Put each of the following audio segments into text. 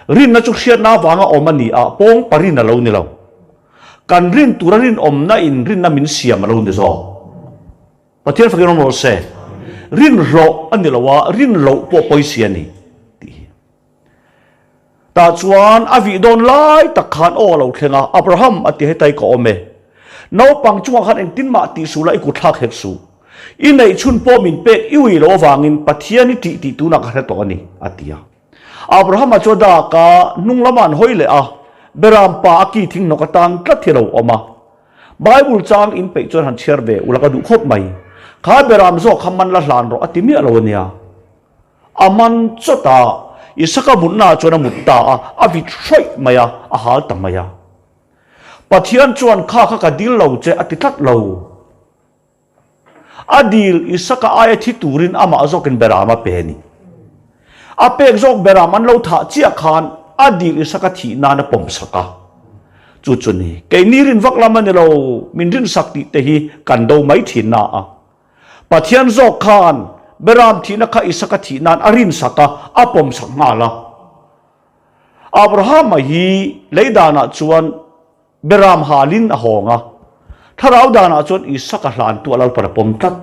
rin na chu khiat na wanga omani a pong parin na lo ni lo kan rin tura rin om na in rin na min siam lo ni zo pathian fakir mo se rin ro ani lawa rin lo po poisia ni ta chuan avi don lai takhan o lo thenga Abraham ati hetai ko ome no pang chuang khan en tin ma ti su lai ku thak hek su in nei chun po min pe iwi lo wangin pathian ni ti tu na kha to ani atia Abraham achoda ka nung laman hoile a beram pa aki thing no katang tlathilo oma Bible chang in pe chon han cherbe ulaka du khop mai kha beram zo khaman la hlan ro atimi alonia aman chota isaka munna chona mutta a vi throi maya a hal tamaya pathian chuan kha ka dil lo che ati thlat lo adil isaka aya thi turin ama azokin berama peni apek zok beraman lo tha chia khan adil isaka thi na na pom saka chu chuni ke nirin vaklaman lo minrin sakti te hi kan do mai thin na a pathian zok khan beram thi na kha isaka thi nan arin saka apom sak ngala Abraham hi leidana chuan beram halin a honga tharau dana chuan isaka hlan tu alal para pom tat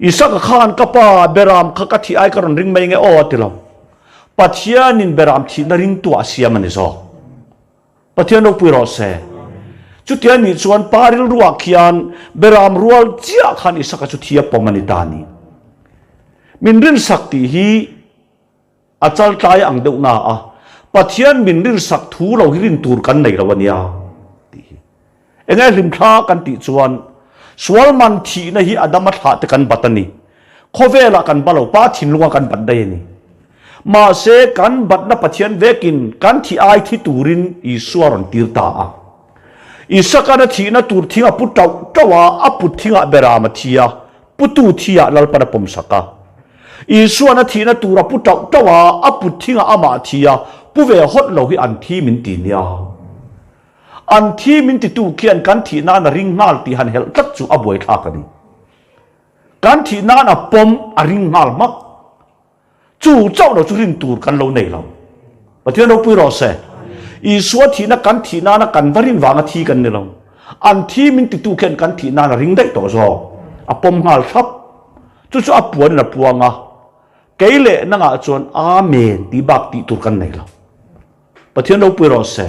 isaka khan kapa beram khaka thi ai karon ring mai nge o atilo pathian in beram thi na ring tu asia mani zo pathian no puiro se chutian ni chuan paril ruwa khian beram rual chia khan isaka chu thia pomani tani min rin sakti hi achal tai ang deuh na a pathian min rin sak thu lo hi rin tur kan nei rawania engai lim thla kan ti chuan sual man thi na hi adama thla te kan batani khovela kan balo pa thin lunga kan bat dai ni ma se kan bat na pathian vekin kan thi ai thi turin I suaron tirta a isaka na thi na tur thinga putau tawa aput thinga berama thia putu thia lal para pom saka isua na thi na tura putau tawa aput thinga ama thia puve hot lo hi an thi min ti nia an thi min ti tu kian kan thi na na ring ngal ti han hel tat chu aboi tha kani kan thi na na pom a ring ngal mak chu chau lo chu rin tur kan lo nei lo pathian no pui ro se isua thi na kan varin wanga thi kan ni lo an thi min ti tu kian kan thi na na ring dai to zo a pom ngal thap chu chu apuan na puanga keile na nga chuan amen ti bak ti tur kan nei lo pathian no pui ro se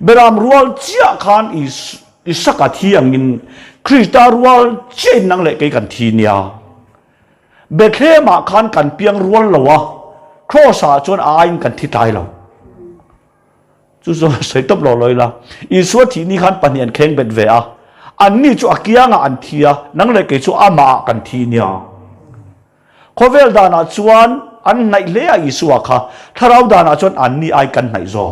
beram rual chia khan isaka thi angin krista rual chen nang le ke kan thi nia betlema khan kan piang rual lawa crossa chon ain kan thi tai lo chu so sei top lo loi la isua thi ni khan panian kheng bet ve a an ni chu akianga an thia nang le ke chu ama kan thi nia khovel dana chuan an nai le a isua kha tharau dana chon an ni ai kan nai zo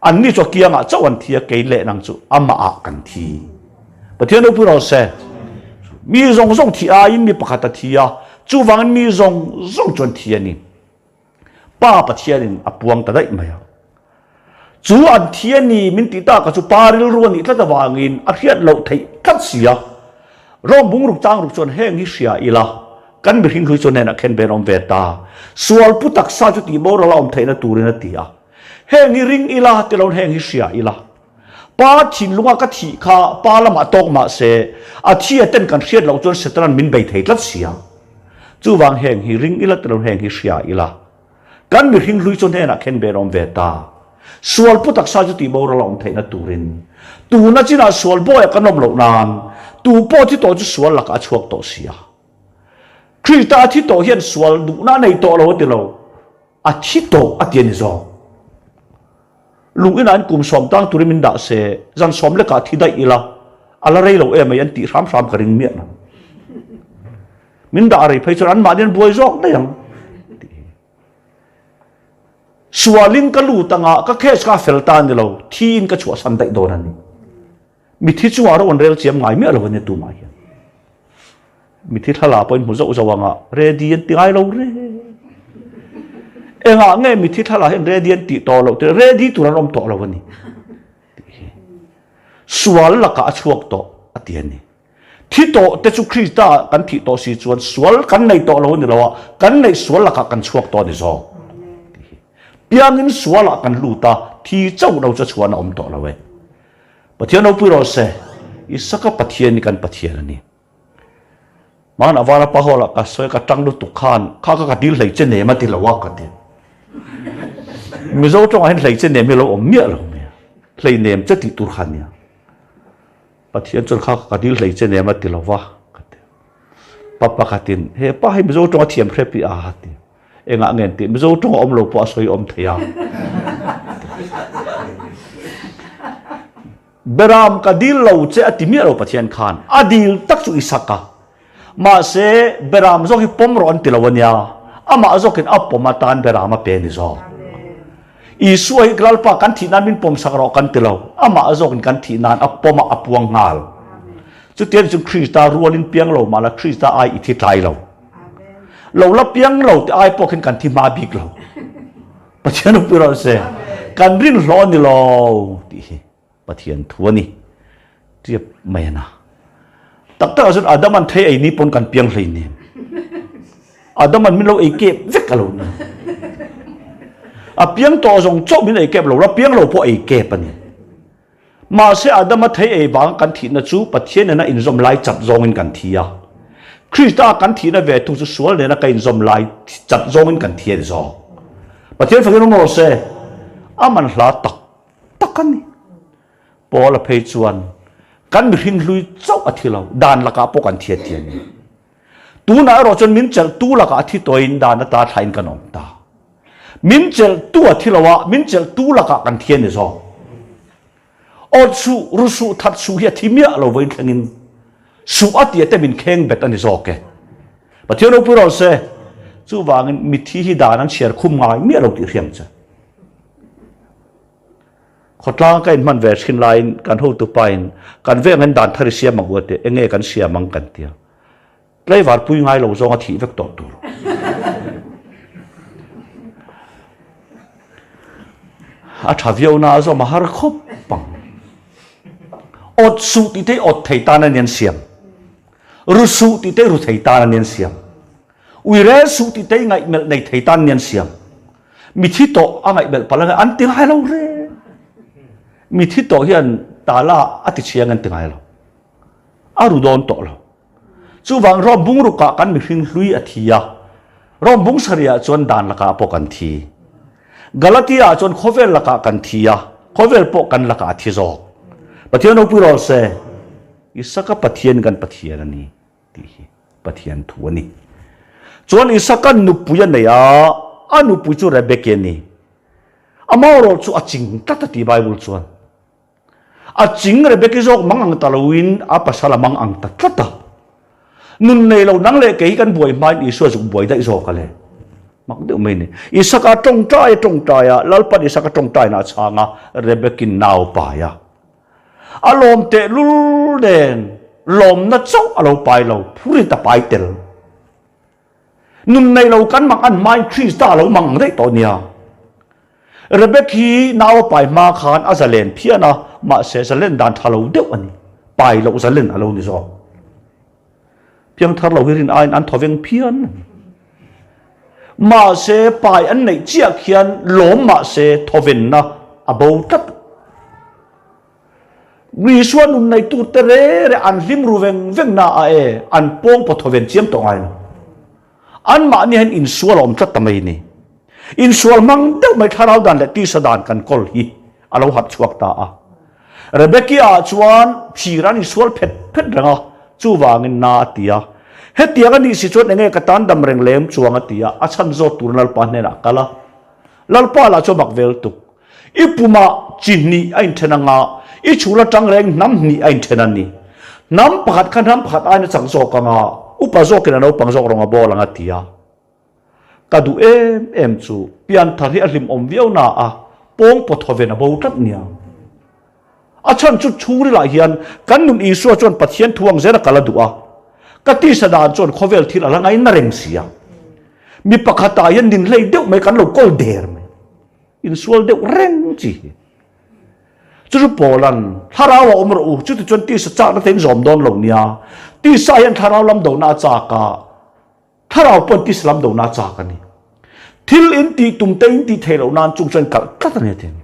an ni cho kia nga chawan thia ke le nang chu ama a kan thi pathian no puro se mi zong thi a in mi pakhata thia chu wang mi zong chon thia ni pa pathian in apuang ta dai maya chu an thia ni min ti ta ka chu paril ruan ni tla wangin a hiat lo thei khat sia rom bung ruk tang ruk chon heng hi sia ila kan bi hing hui chon na khen be rom ve ta sual putak sa chu ti bor la om theina turin tia heng ring ila tilon heng hi sia ila pa thin lunga ka thi kha pa lama tok ma se a thia ten kan hriat lo chon setran min bei thei tlat sia chu wang heng hi ring ila tilon heng hi sia ila kan mi hing lui chon hena khen be rom ve ta sual putak sa ju ti bor la om theina turin tu na china sual boy kanom lo nan tu po thi to chu sual la ka chuak to sia krita thi to hian sual du na nei to lo ti lo a thi to a tian zo lung in an kum som tang turin min da se zan som le ka thi dai ila ala rei lo em an ti ram ka ring miat na min da rei phei chon an ma den boi jok dai yang sualin ka lu tanga ka khes ka felta ni lo thin ka chua san dai don ani mi thi chuwa ro on rel chiam ngai mi alo ne tu mai mi thi thala point mu zo zawanga radiant ti ai lo re enga nge mi thi thala hen radiant ti to lo te ready tu ran om to lo ni sual la ka chuak to atian ni thi to te chu krista kan thi to si chuan sual kan nei to lo ni lo kan nei sual la ka kan chuak to ni zo piangin suala kan luta thi chau no cha chuan om to lawe pathian no puro se isaka pathian kan pathian ani man awara pahola ka soi ka tang lu tu khan ka dil lei chen ne ma ti lawa ka ti mi zo tong han lei chen ne mi lo om mia lo me lei nem cha ti tur khan ya pathian chon ka dil lei chen ne ma ti lawa ka ti papa khatin he pa hi mi zo tong thiam khrepi a ha ti enga ngen ti mi zo tong om lo pa soi om thaya beram ka dil lo che atimi ro pathian khan adil tak chu isaka ma se beram zo hi pom ron ti lawanya ama zo kin apoma tan berama pe ni zo isu hi glalpa kan thi nan min pom sakro kan ti lo ama zo kin kan thi nan apoma apuang ngal chu tian chu krista rualin piang lo mala krista ai ithi tai lo lo la piang lo ti ai pokin kan thi ma bik lo pathian puro se kan rin lo ni lo ti pathian thuani tiap mai na tak tak azun adaman thei ai ni pon kan piang hlei ni adaman min lo ei kep vek alo na a piang to zong chok min ei kep lo la piang lo po ei kep ani ma se adama thei ei bang kan thi na chu pathian na in zom lai chat zong in kan thia krista kan thi na ve tu chu sual ne na ka in zom lai chat zong in kan thia zo pathian fakino mo se aman hla tak takani Paul phei chuan kan mi hing lui chau athilo dan laka po kan thia tian tu na ro chon min chel tu laka athi toin dan ta thain kan om ta min chel tu athilowa min chel tu laka kan thian ni zo ot su ru su that su hi thimia lo vein thangin su atia te min kheng bet ani zo ke pathian pu ro se chu wangin mi thi hi dan an share khum ngai mi lo ti riam cha khotlang ka in man ve thin line kan ho tu pain kan ve ngan dan thari sia magwate enge kan sia mang kan tia tlai war pui ngai lo zonga thi vek to tur a thavio na zo mahar khop pang ot su ti te ot thei ta na nen siam ru su ti te ru thei ta na nen siam ui re su ti te ngai mel nei thei ta nen siam mi thi to angai bel palanga an ting hai lo re mi thi to hian tala ati chiang an tingai lo aru don to lo chu wang ro bung ru ka kan mi hring hlui athia ro bung saria chon dan laka po kan thi galatia chon khovel laka kan thia khovel po kan laka thi zo pathian pu ro se isaka pathian kan pathian ani ti pathian thu ani chon isaka nu puya ne ya anu pu chu rebeke ni amaro chu aching tatati bible chuan aching rebeke jok mangang talawin apasala mangang tatlata nun nei lo nang le ke kan buai mai isu zu buai dai zo kale mak de mai ni isaka tong tai ya lalpat isaka tong tai na changa rebekin naw pa ya alom te lul den lom na chau alo pai lo phuri ta pai tel nun nei lo kan mak an mai krista lo mang dei to nia rebeki naw pai ma khan azalen phiana ma se zalen dan thalo deuh ani pai lo zalen alo ni zo piang thar lo hirin ain an thoveng phian ma se pai an nei chiak hian lom ma se thoven na abo tat ri suan un nei tu tere re an hlim ruweng veng na a e an pong po thoven chiam to ngai an ma ni hen in sualom tat tamai ni in sual mang deuh mai tharau dan le ti sadan kan kol hi alo hat chuak ta a rebekia chuan phiran in sual phet ranga chu wangin na tia hetia ga ni si chot nge katan dam reng lem chuanga tia a chan zo turnal pa ne na kala lalpa la cho bak vel tuk ipuma chinni ain thenanga i chula tang reng nam ni ain thenani nam pakhat khan nam pakhat ain chang zo kanga upa zo kena no pang zo ronga bolanga tia kadu em chu pian thari alim om viau na a pong po thoven a bo tat nia a chan chu churi la hian kan nun isu chon pathian thuang zena kala du'a kati sadan chon khovel thil ala ngai na reng sia mi pakhata yan din lei deuh mai kan lo kol der me in sual deuh reng chi chu polan tharawa omro u chu ti chon ti sa cha na ten zom don lo nia ti sa yan tharaw lam do na cha ka tharaw pon ti slam do na cha ka ni thil in ti tum te in ti thelo nan chung chen kal kat ne tin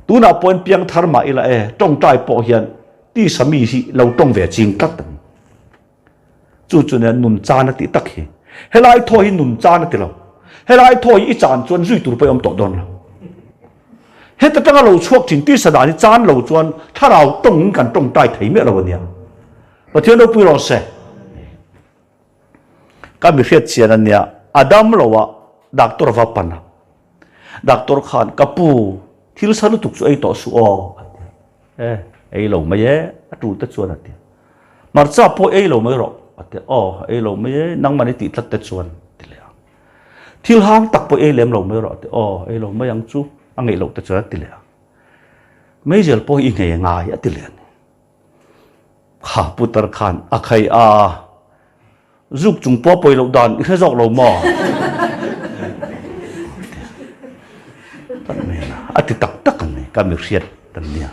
tu na point piang thar ma ila e tong tai po hian ti sami hi lo tong ve ching kat chu chu ne nun cha na ti tak hi helai tho hi nun cha na ti lo helai tho hi chan chuan zui tur pe om to don hết tất cả lầu chuộc chính ti sa đàn chan lầu chuan thà rào tông cảnh tông tai thấy mẹ lầu nia và thiên đâu bui lò xe các bị phiết chuyện anh nia Adam lầu à doctor va pana doctor khan kapu thil sa lu tuk su ai to su o ai lầu mấy ấy trụ tất chuan ati mar cha po ai lầu mấy rồi ati ai lầu mấy ấy nang mani ti tlat tất chuan thil hang tak po ai lem lầu mấy rồi ati ai lầu mấy ang chu anh ấy lâu tới chỗ tỉ lệ, mấy giờ po in ngày ngày tỉ lệ, ha putar khan, khai giúp chúng po poi lâu đàn, ít dọc lâu mò, tỉ tắc tắc này, cam riết tận nia,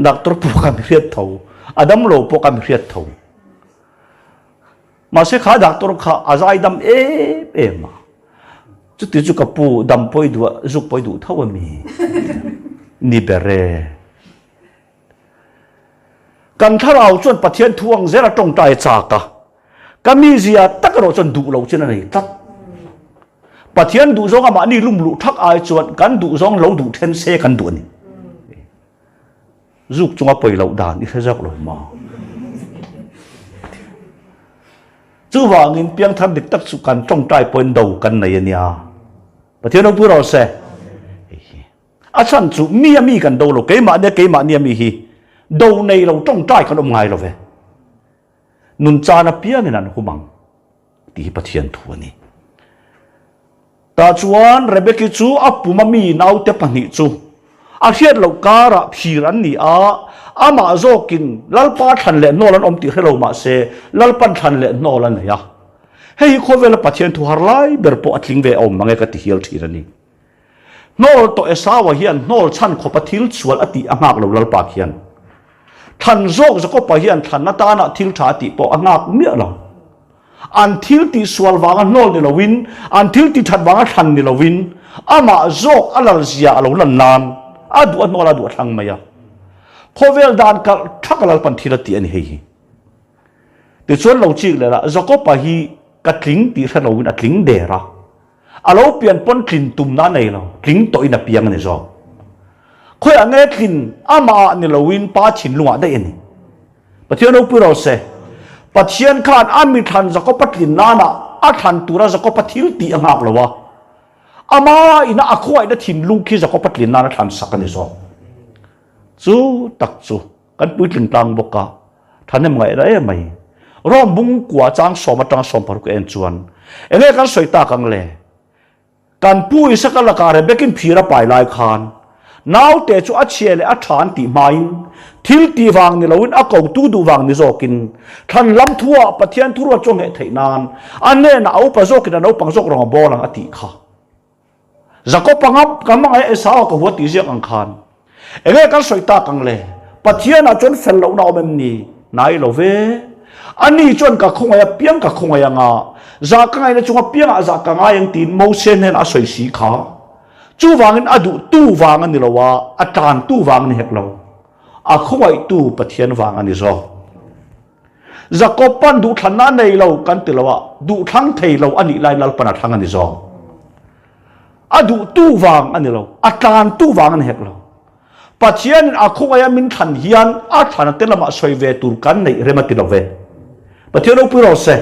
doctor po cam riết thầu, Adam lâu po cam riết thầu, mà sẽ khá doctor khá, azai đam mà chút tí chút kapu đâm poi đua giúp poi đu thâu mi ni bere kan tharau chuan pathian thuang zera tong tai cha ka kami zia takro chuan du lo chen nei tat pathian du zong ama ni lum lu thak ai chuan kan du zong lo du then se kan du ni giúp chunga poi lo dan ni khajak lo ma chú vàng in piang tham địch tắc sự can trong trai point đầu can này nia, và thiên ông bùrọ̀ xe, chân chú mi can đầu lo cái mà nia mi hi, đầu này lo trong trai can ông ngài lo về, nun cha na piang nên anh humang, thì bắt thiên thua ni, ta chuan Rebecca chú apu mami nau te pani chú, hiết lo cara phiran ni ama zokin lalpa than le nolan om ti hello ma se lalpan than le nolan ya hei khovel pathian thu harlai berpo atling ve om mangai ka ti hial thirani nol to esawa hian nol chan kho pathil chual ati angak lo lalpa khian than zok zako pa hian than na ta na thil tha ti po angak mi lo an thil ti sual wanga nol ni lovin an thil ti that wanga than ni lovin ama zok alal zia lo lan nan adu an nola du thang maya khovel dan ka thakalal pan thila ti ani hei ti chuan lo chi le la zako pa hi katling ti thano win atling dera alo pian pon thin tum na nei lo tling to ina piang ani zo khoi ange thin ama ni lo win pa chin lunga dai ani pathian no puro se pathian khan ami than zako patlin na na a than tura zako pathil ti angak lo wa ama ina akhoi da thin lung khi zako patlin na na than sakani zo chú tắc chú kan pui tling tang boka thanem ngai ra mai rom bung kwa chang som par ko en chuan enge kan soita kang le kan pui sakala ka re bekin phira pai lai khan naw te chu a chiele a than ti main thil ti wang ni loin a ko tu du wang ni zokin than lam thua pathian thurwa chong he theinan anne na au pa zokin na pang zok rong bolang ati kha zako pangam kamang e sa ko hoti ziak ang khan enge kan soita kang le pathian a chon fel lo na omem ni nai lo ve ani chon ka khongaya piang ka khongaya nga za ka ngai na chunga piang a za ka ngai ang tin mo sen hen a soi si kha chu wangin adu tu wang ani lowa a tan tu wang ni hek lo a khongai tu pathian wang ani zo za ko pan du thana nei lo kan ti lowa du thang thei lo ani lai lal pana thang ani zo adu tu wang ani lo a tan tu wang ani hek lo pathian a khongaya min than hian a than telama soi ve tur kan nei remati lo ve pathian no puro se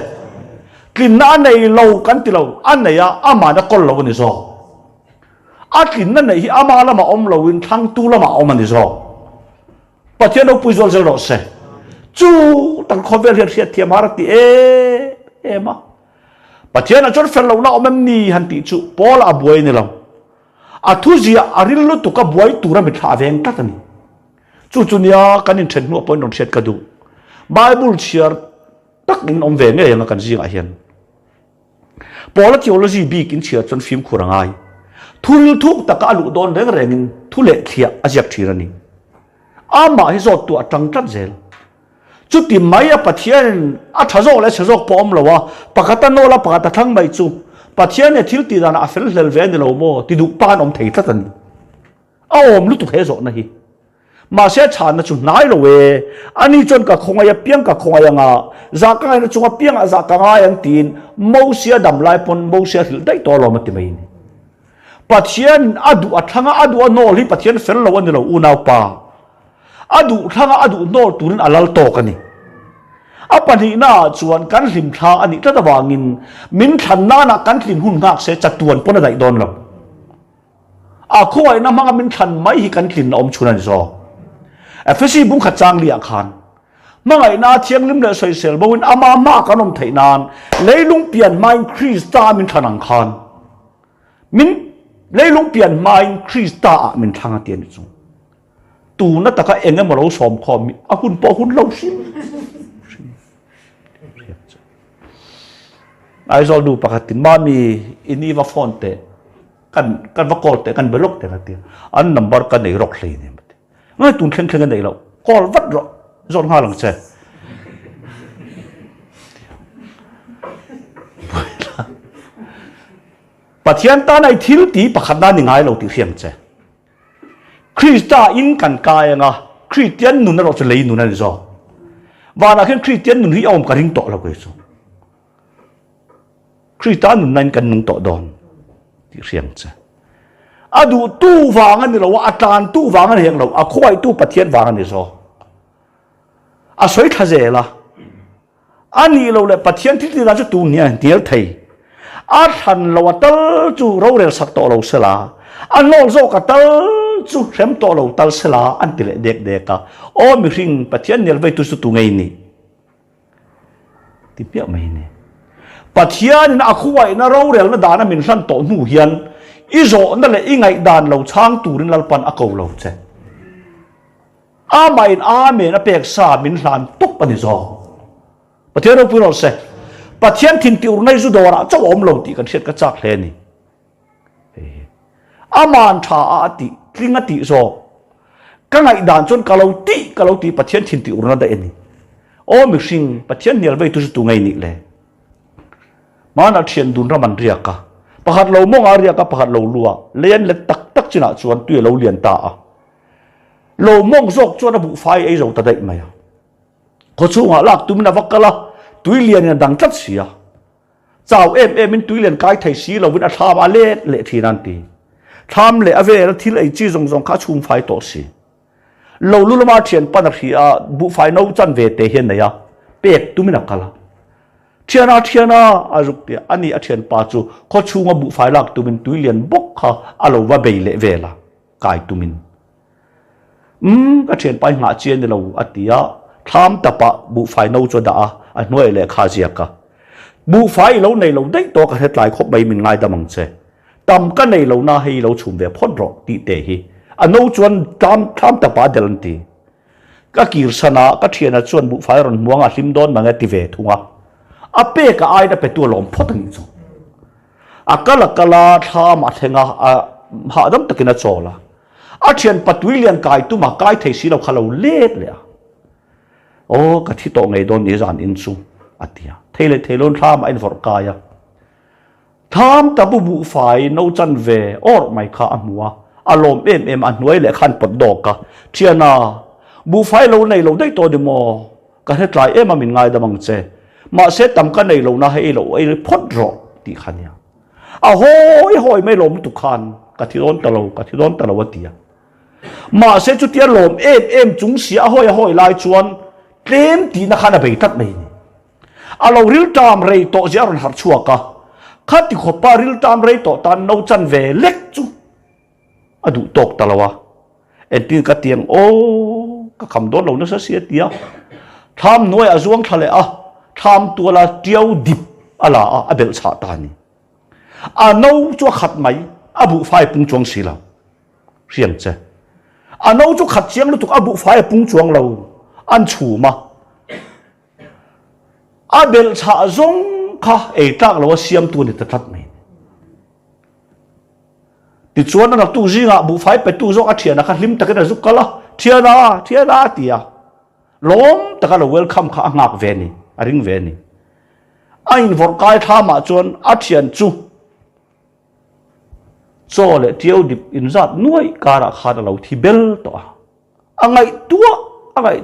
tlin na nei lo kan ti lo an nei a ama na kol lo ni zo a tlin na nei hi ama lama om lo win thang tu lama om ani zo pathian no pui zol lo se chu tang khovel hiat thiam har ti ma pathian a chon fel lo na om ni han ti chu pol a buai ni lo a thu zia aril lu tu ka buai tura mi tha veng ta tani chu nia kanin then nu point on set ka du bible share tak in om ve nge yang kan zi a hian pola theology bi kin chia chon film khurangai thul thuk taka alu don reng rengin thule thia ajak thirani ama hi zo tu atang tat zel chu ti mai a pathian a thazo le chazok pom lowa pakata no la pakata thang mai chu pathian ne thil ti dana afel hlel ve ni lo mo ti du pan om thei thatan a om lu tu he zo na hi ma se chan na chu nai lo we ani chon ka khonga ya piang ka khonga ya nga za ka na chu piang a za ka nga yang tin mo sia dam lai pon mo sia hil dai to lo ma ti mai ni pathian adu athanga adu no li pathian fel lo ni lo u nau pa adu thanga adu no turin alal to ka ni apani na chuan kan hlim tha ani ta wangin min than na na kan hlim hun ngak se chatuan pon dai don lo a khoi na manga min than mai hi kan hlim om chuna ni zo FSC bung khachang li akhan mangai na thiang lim le soi sel bawin ama ma kanom thainan leilung pian mind krista min thanang khan min leilung pian mind krista min thanga tian chu tu na taka enge mo lo som khom a hun po hun lo sim ai zol du pakatin mami iniwa fonte kan vakolte kan belok te katia an number kan nei rok hlei ne ngai tun khen khen nei lo kol vat ro zon nga lang che pathian ta nai thil ti pakhat na ni ngai lo ti hiam che krista in kan kai nga christian nun ro che lei nun ani zo wa na khen christian nun hi om ka ring to lo ko so krista nun nan kan nung to don ti hiam che adu tu wang ani lo atan tu wang ani heng lo a khoi tu pathian wang ani zo a soi thaje la ani lo le pathian thi ti da chu tu nia tiel thei a than lo tal chu ro rel sak to lo sela an nol zo ka tal chu rem to lo tal sela an ti le dek dek ka o mi ring pathian nel vai tu su tu ngai ni ti pia mai ni pathian na khuai na ro rel na da na min san to nu hian izo na le ingai dan lo chang turin lalpan a ko lo che a mai a me na pek sa min hlan tok pani zo pathian ro puro se pathian thin ti ur nai zu dora chaw om lo ti kan set ka chak hle ni a man tha a ti tlinga ti zo ka ngai dan chon ka lo ti pathian thin ti ur na da eni o mi sing pathian nial vai tu ngai ni le mana thian dun ra man ria ka pakhat lo mong aria ka pakhat lo lua len le tak china chuan tu lo lian ta a lo mong zok chuan a bu fai ei zo ta dai mai ko chunga lak tu mina vakala tui lian ya dang tat sia chaw em in tui lian kai thai si lo win a tham a le thinan ti tham le ave la thil ei chi zong kha chum fai to si lo lu ma thian pan a hi a bu fai no chan ve te hian na ya pek tu mina kala thiana azuk te ani a thian pa chu kho chunga bu fai lak tumin tuilian bok kha alo wa beile vela kai tumin ka thian pai nga chien lo atia tham tapa bu fai no cho da a noi le kha zia ka bu fai lo nei lo dei to ka het lai khop bai min ngai da mang che tam ka nei lo na hei lo chum ve phon ro ti te hi a no chuan tham tapa delan ti ka kir sana ka thiana chuan bu fai ron muanga hlim don manga ti ve thunga a pe ka ai da pe tu lom photang chu akala tha ma thenga a ha dam takina chola a thian patwilian kai tu ma kai thei si lo khalo let le o ka thi to ngai don ni zan in chu atia theilon tha ma in vor kaya tham ta bu fai no chan ve or mai kha amua alom em an noi le khan pot do ka thiana bu fai lo nei lo dei to de mo ka he trai em min ngai da mang che ma se tam ka nei lo na hei lo ei phot ro ti khania a hoi mai lom tu khan ka thilon ta lo atia ma se chu tia lom em chung sia hoi lai chuan tlem ti na khana bei tat mai ni a lo ril tam rei to jaron har chua ka khati kho pa ril tam rei to tan no chan ve lek chu adu tok talawa en tin ka tiang o ka kham don lo na sa sia tia tham noi a zuang thale a tham tua la tiao dip ala a bel cha ta ni a no chu khat mai a bu fai pung chuang si la riang che a no chu khat chiang lu tuk a bu fai pung chuang lo an chu ma a bel cha zong kha e tak lo siam tu ni ta that mai ti chuan na tu jinga bu fai pe tu zo a thiana kha hlim takena zu kala thiana tia lom takala welcome kha ngak ve ni aring ve ni ain vor kai tha ma chuan a thian chu cho lệ tiêu dip in zat nuôi kara khát lâu thì bel to angai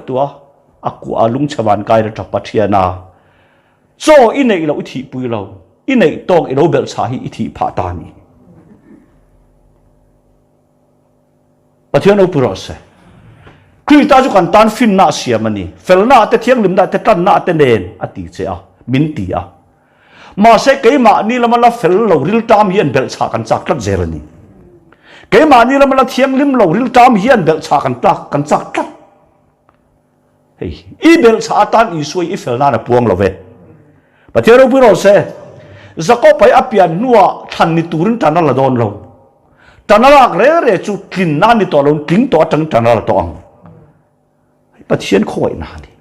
tua aku alung chaman kai ra tapathiana cho inei lo thi pui lo inei tong ilo bel cha hi thi pha ta ni pathian opuro se krita ju kan tan fin na siamani felna te thiang lim da te tan na te nen ati che a min ti a ma se ke ma ni lama la fel lo ril tam hian bel cha kan chak tat zerani ke ma ni lama la thiang lim lo ril tam hian bel cha kan chak tat hey i bel cha tan i sui i fel na na puang lo ve pathian opuro se zako pai apian nuwa than ni turin tan la don lo tanalak re chu tlin na ni to lo tling to tang tanal to ang pathian khoi na ni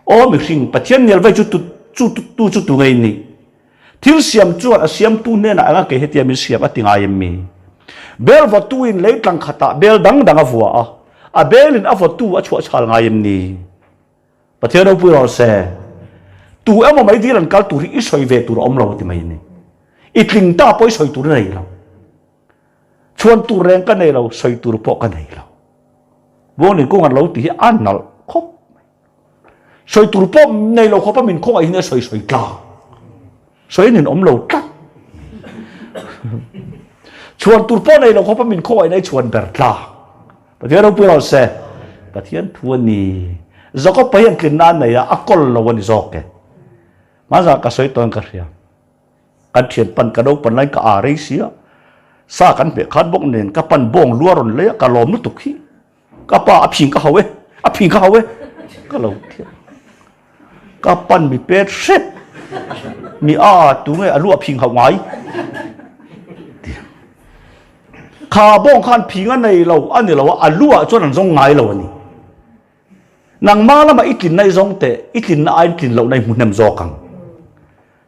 o mi hring pathian nel vai chu tu ngai ni thil siam chu a siam tu ne na anga ke hetia mi siam atinga yem mi bel va tu in leitlang khata bel dang avua a bel in avo tu a chua chal ngai yem ni pathian ro pu ro se tu amo mai diran kal tu ri i soi ve tu om lo ti mai ni itling ta poi soi tu nei lo chuan tu reng ka nei lo soi tur po ka nei lo bo ni ko ngan lo ti an nal khop soi tur po nei lo khopa min khong ai ne soi tla soi nin om lo tla chuan tur po nei lo khopa min khong ai nei chuan ber tla pathian pu lo se pathian thuan ni zako payan kin nan nei a akol lo wani zoke ma za ka soi ton ka ria kan thian pan ka do pan lai ka a rei sia sa kan be khat bok nen ka pan bong luaron le ka lom nu tukhi ka pa aphing ka hawe ka lo thia ka pan mi pet set mi a tu nge alu aphing ha ngai kha bong khan phing an nei lo ani lo alu a chon an zong ngai lo ani nang ma lama itlin nai zawngte itlin na ai itlin lo nai mu nem zo kang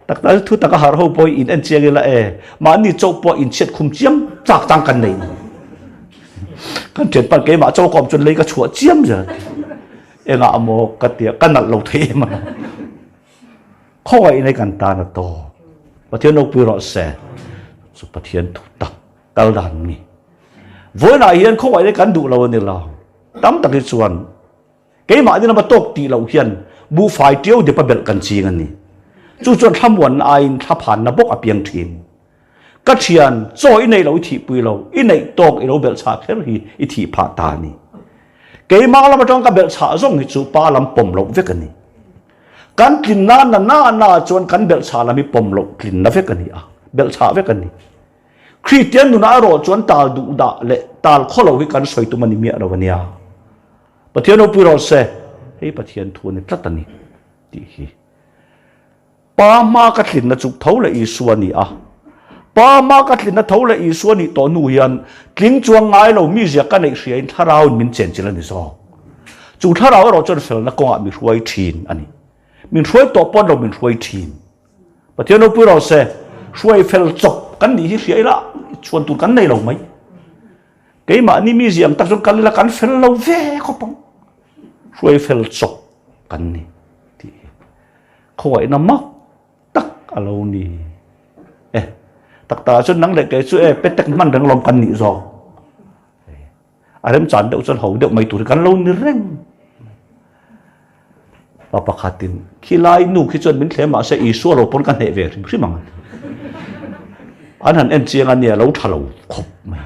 tak ta thu tak har ho poi in en chiang la e ma ni chau po in chet khum chiam chak tang kan nei kan chet pan ke ma chau kom chun lei ka chua chiam ja e nga amo ka tia kan nal lo the ma khoi nei kan ta na to pathian no pu ro se su pathian thu tak kal dan ni voi na hian khoi nei kan du lo ni la tam tak ni chuan ke ma ni na ba tok ti lo hian bu fai tiu de pa bel kan chi ngan ni chu chuan thamwan ain thaphan na bok apiang thin ka thian choi nei lo thi pui lo i nei tok i lo bel cha kher hi i thi pha ta ni ke ma lam tong ka bel cha zong hi chu pa lam pom lo ve kan ni kan tlin na chuan kan bel cha lam i pom lo tlin na ve kan ni a bel cha ve kan ni Christian nu na ro chuan tal du da le tal kholo hi kan soi tu mani mi ro wania pathian pu ro se hei pathian thu ni tlatani ti hi pa ma ka thlin na chuk thau le i suani a pa ma ka thlin na thau le i suani to nu hian tling chuang ngai lo mi zia ka nei hria in tharau min chen chila ni zo chu tharau ro chon fel na konga mi hruai thin ani min hruai to pon lo min hruai thin pathian pu ro se hruai fel chok kan ni hi hria la chuan tu kan nei lo mai ke ma ni mi ziam tak chon kan la kan fel lo ve ko pong hruai fel chok kan ni ti khoi na ma alo ni tak ta chun nang le ke chu petek man dang lom kan ni zo arem chan deuh chon ho deuh mai tur kan lo ni reng papa khatin khilai nu khi chon min thlema se i so ro pon kan he ve ri mang an han en chiang an ya lo thalo khop mai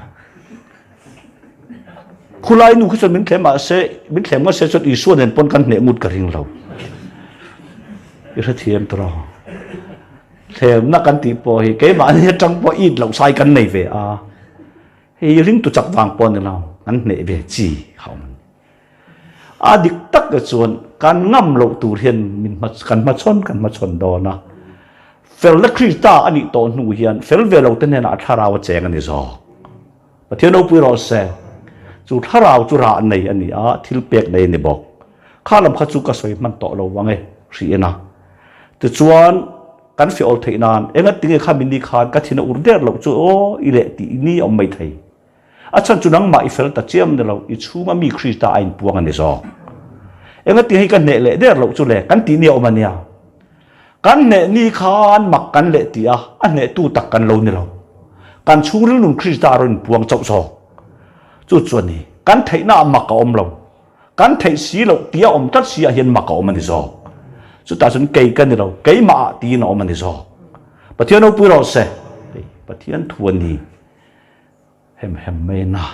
khulai nu khi chon min thlema se min thlema se chon i so nen pon kan ne mut ka ring lo i ra thiam tro thêm nó căn tì po hi cái mà anh trong po ít lẩu sai căn này về à hi ring tu chặt vàng po này nào anh này về chỉ không à địch tắc cái chuan căn ngâm lẩu tu hiền mình mà chọn đó na fel la krita ani to nu hian fel ve lẩu tên na tharaw cheng ani zo mà thiên đâu pu ro se chu tharaw chu ra này ani à thil pek này ni bok kha lam kha chu ka soi man to lo wange ri na tu chuan kan fi ol theinan enga tinge kha min ni khan ka thina urder lo chu o ile ti ni om mai thei a chan chunang ma i fel ta chiam ne lo i chuma mi krista ain puang ani zo enga ti hi kan ne le der lo chu le kan ti ni om ania kan ne ni khan mak kan le ti a ne tu tak kan lo ni lo kan churil nun Krista ron buang chau so chu chuan ni kan theina ma ka om lo kan thei si lo tia om tat si a hian ma ka om ani so chu ta chun kei kan ni lo kei ma ti na om ani so pathian o pu ro se pathian thuan ni hem me na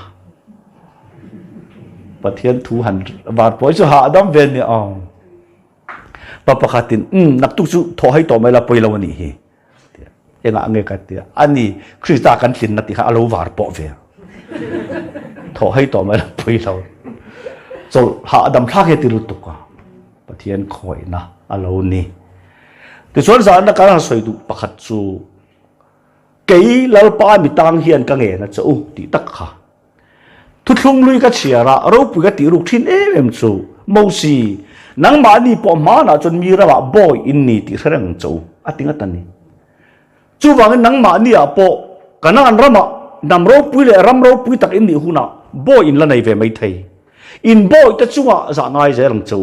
pathian thu han war poi chu ha adam ven ni papa khatin nak tu chu tho hai to mai la poi lo ni hi enga nge ka tia ani Krista kan thin na ti kha alo war po ve tho hai to mai la poi lo so ha adam thla he ti lu tu ka pathian khoi na alo ni ti chuan zan na ka soi du pakhat chu kei lalpa mi tang hian ka nge na chu ti tak kha thu thlung lui ka chiara ro pu ka ti ruk thin em chu mo si nang ma ni po ma na chon mi ra boy in ni ti thrang chu atinga tani chu wang nang ma ni a po kana an rama nam ro pu le ram ro pu tak in ni huna boy in la nei ve mai thei in boy ta chuwa za ngai je rang chu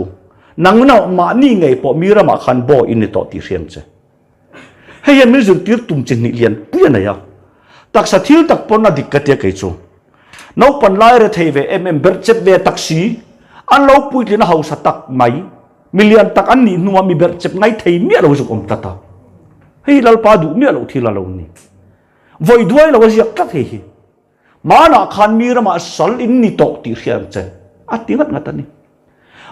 nang na ma ni ngei po mi ra ma khan boy in ni to ti riang che hei yan mi zum tir tum chen ni lian pu ya na ya tak sa thil tak pon na dikkat ya kai chu no pan lai re thei ve em ber chep ve taxi an lo pui tlin hau sa tak mai million tak an ni nuwa mi ber chep ngai thei mi lo zu kom tata hei lal pa du mi lo thila lo ni voi duai lo ziak tak hei ma na khan mi ra ma sal in ni to ti riang che a tingat ngatani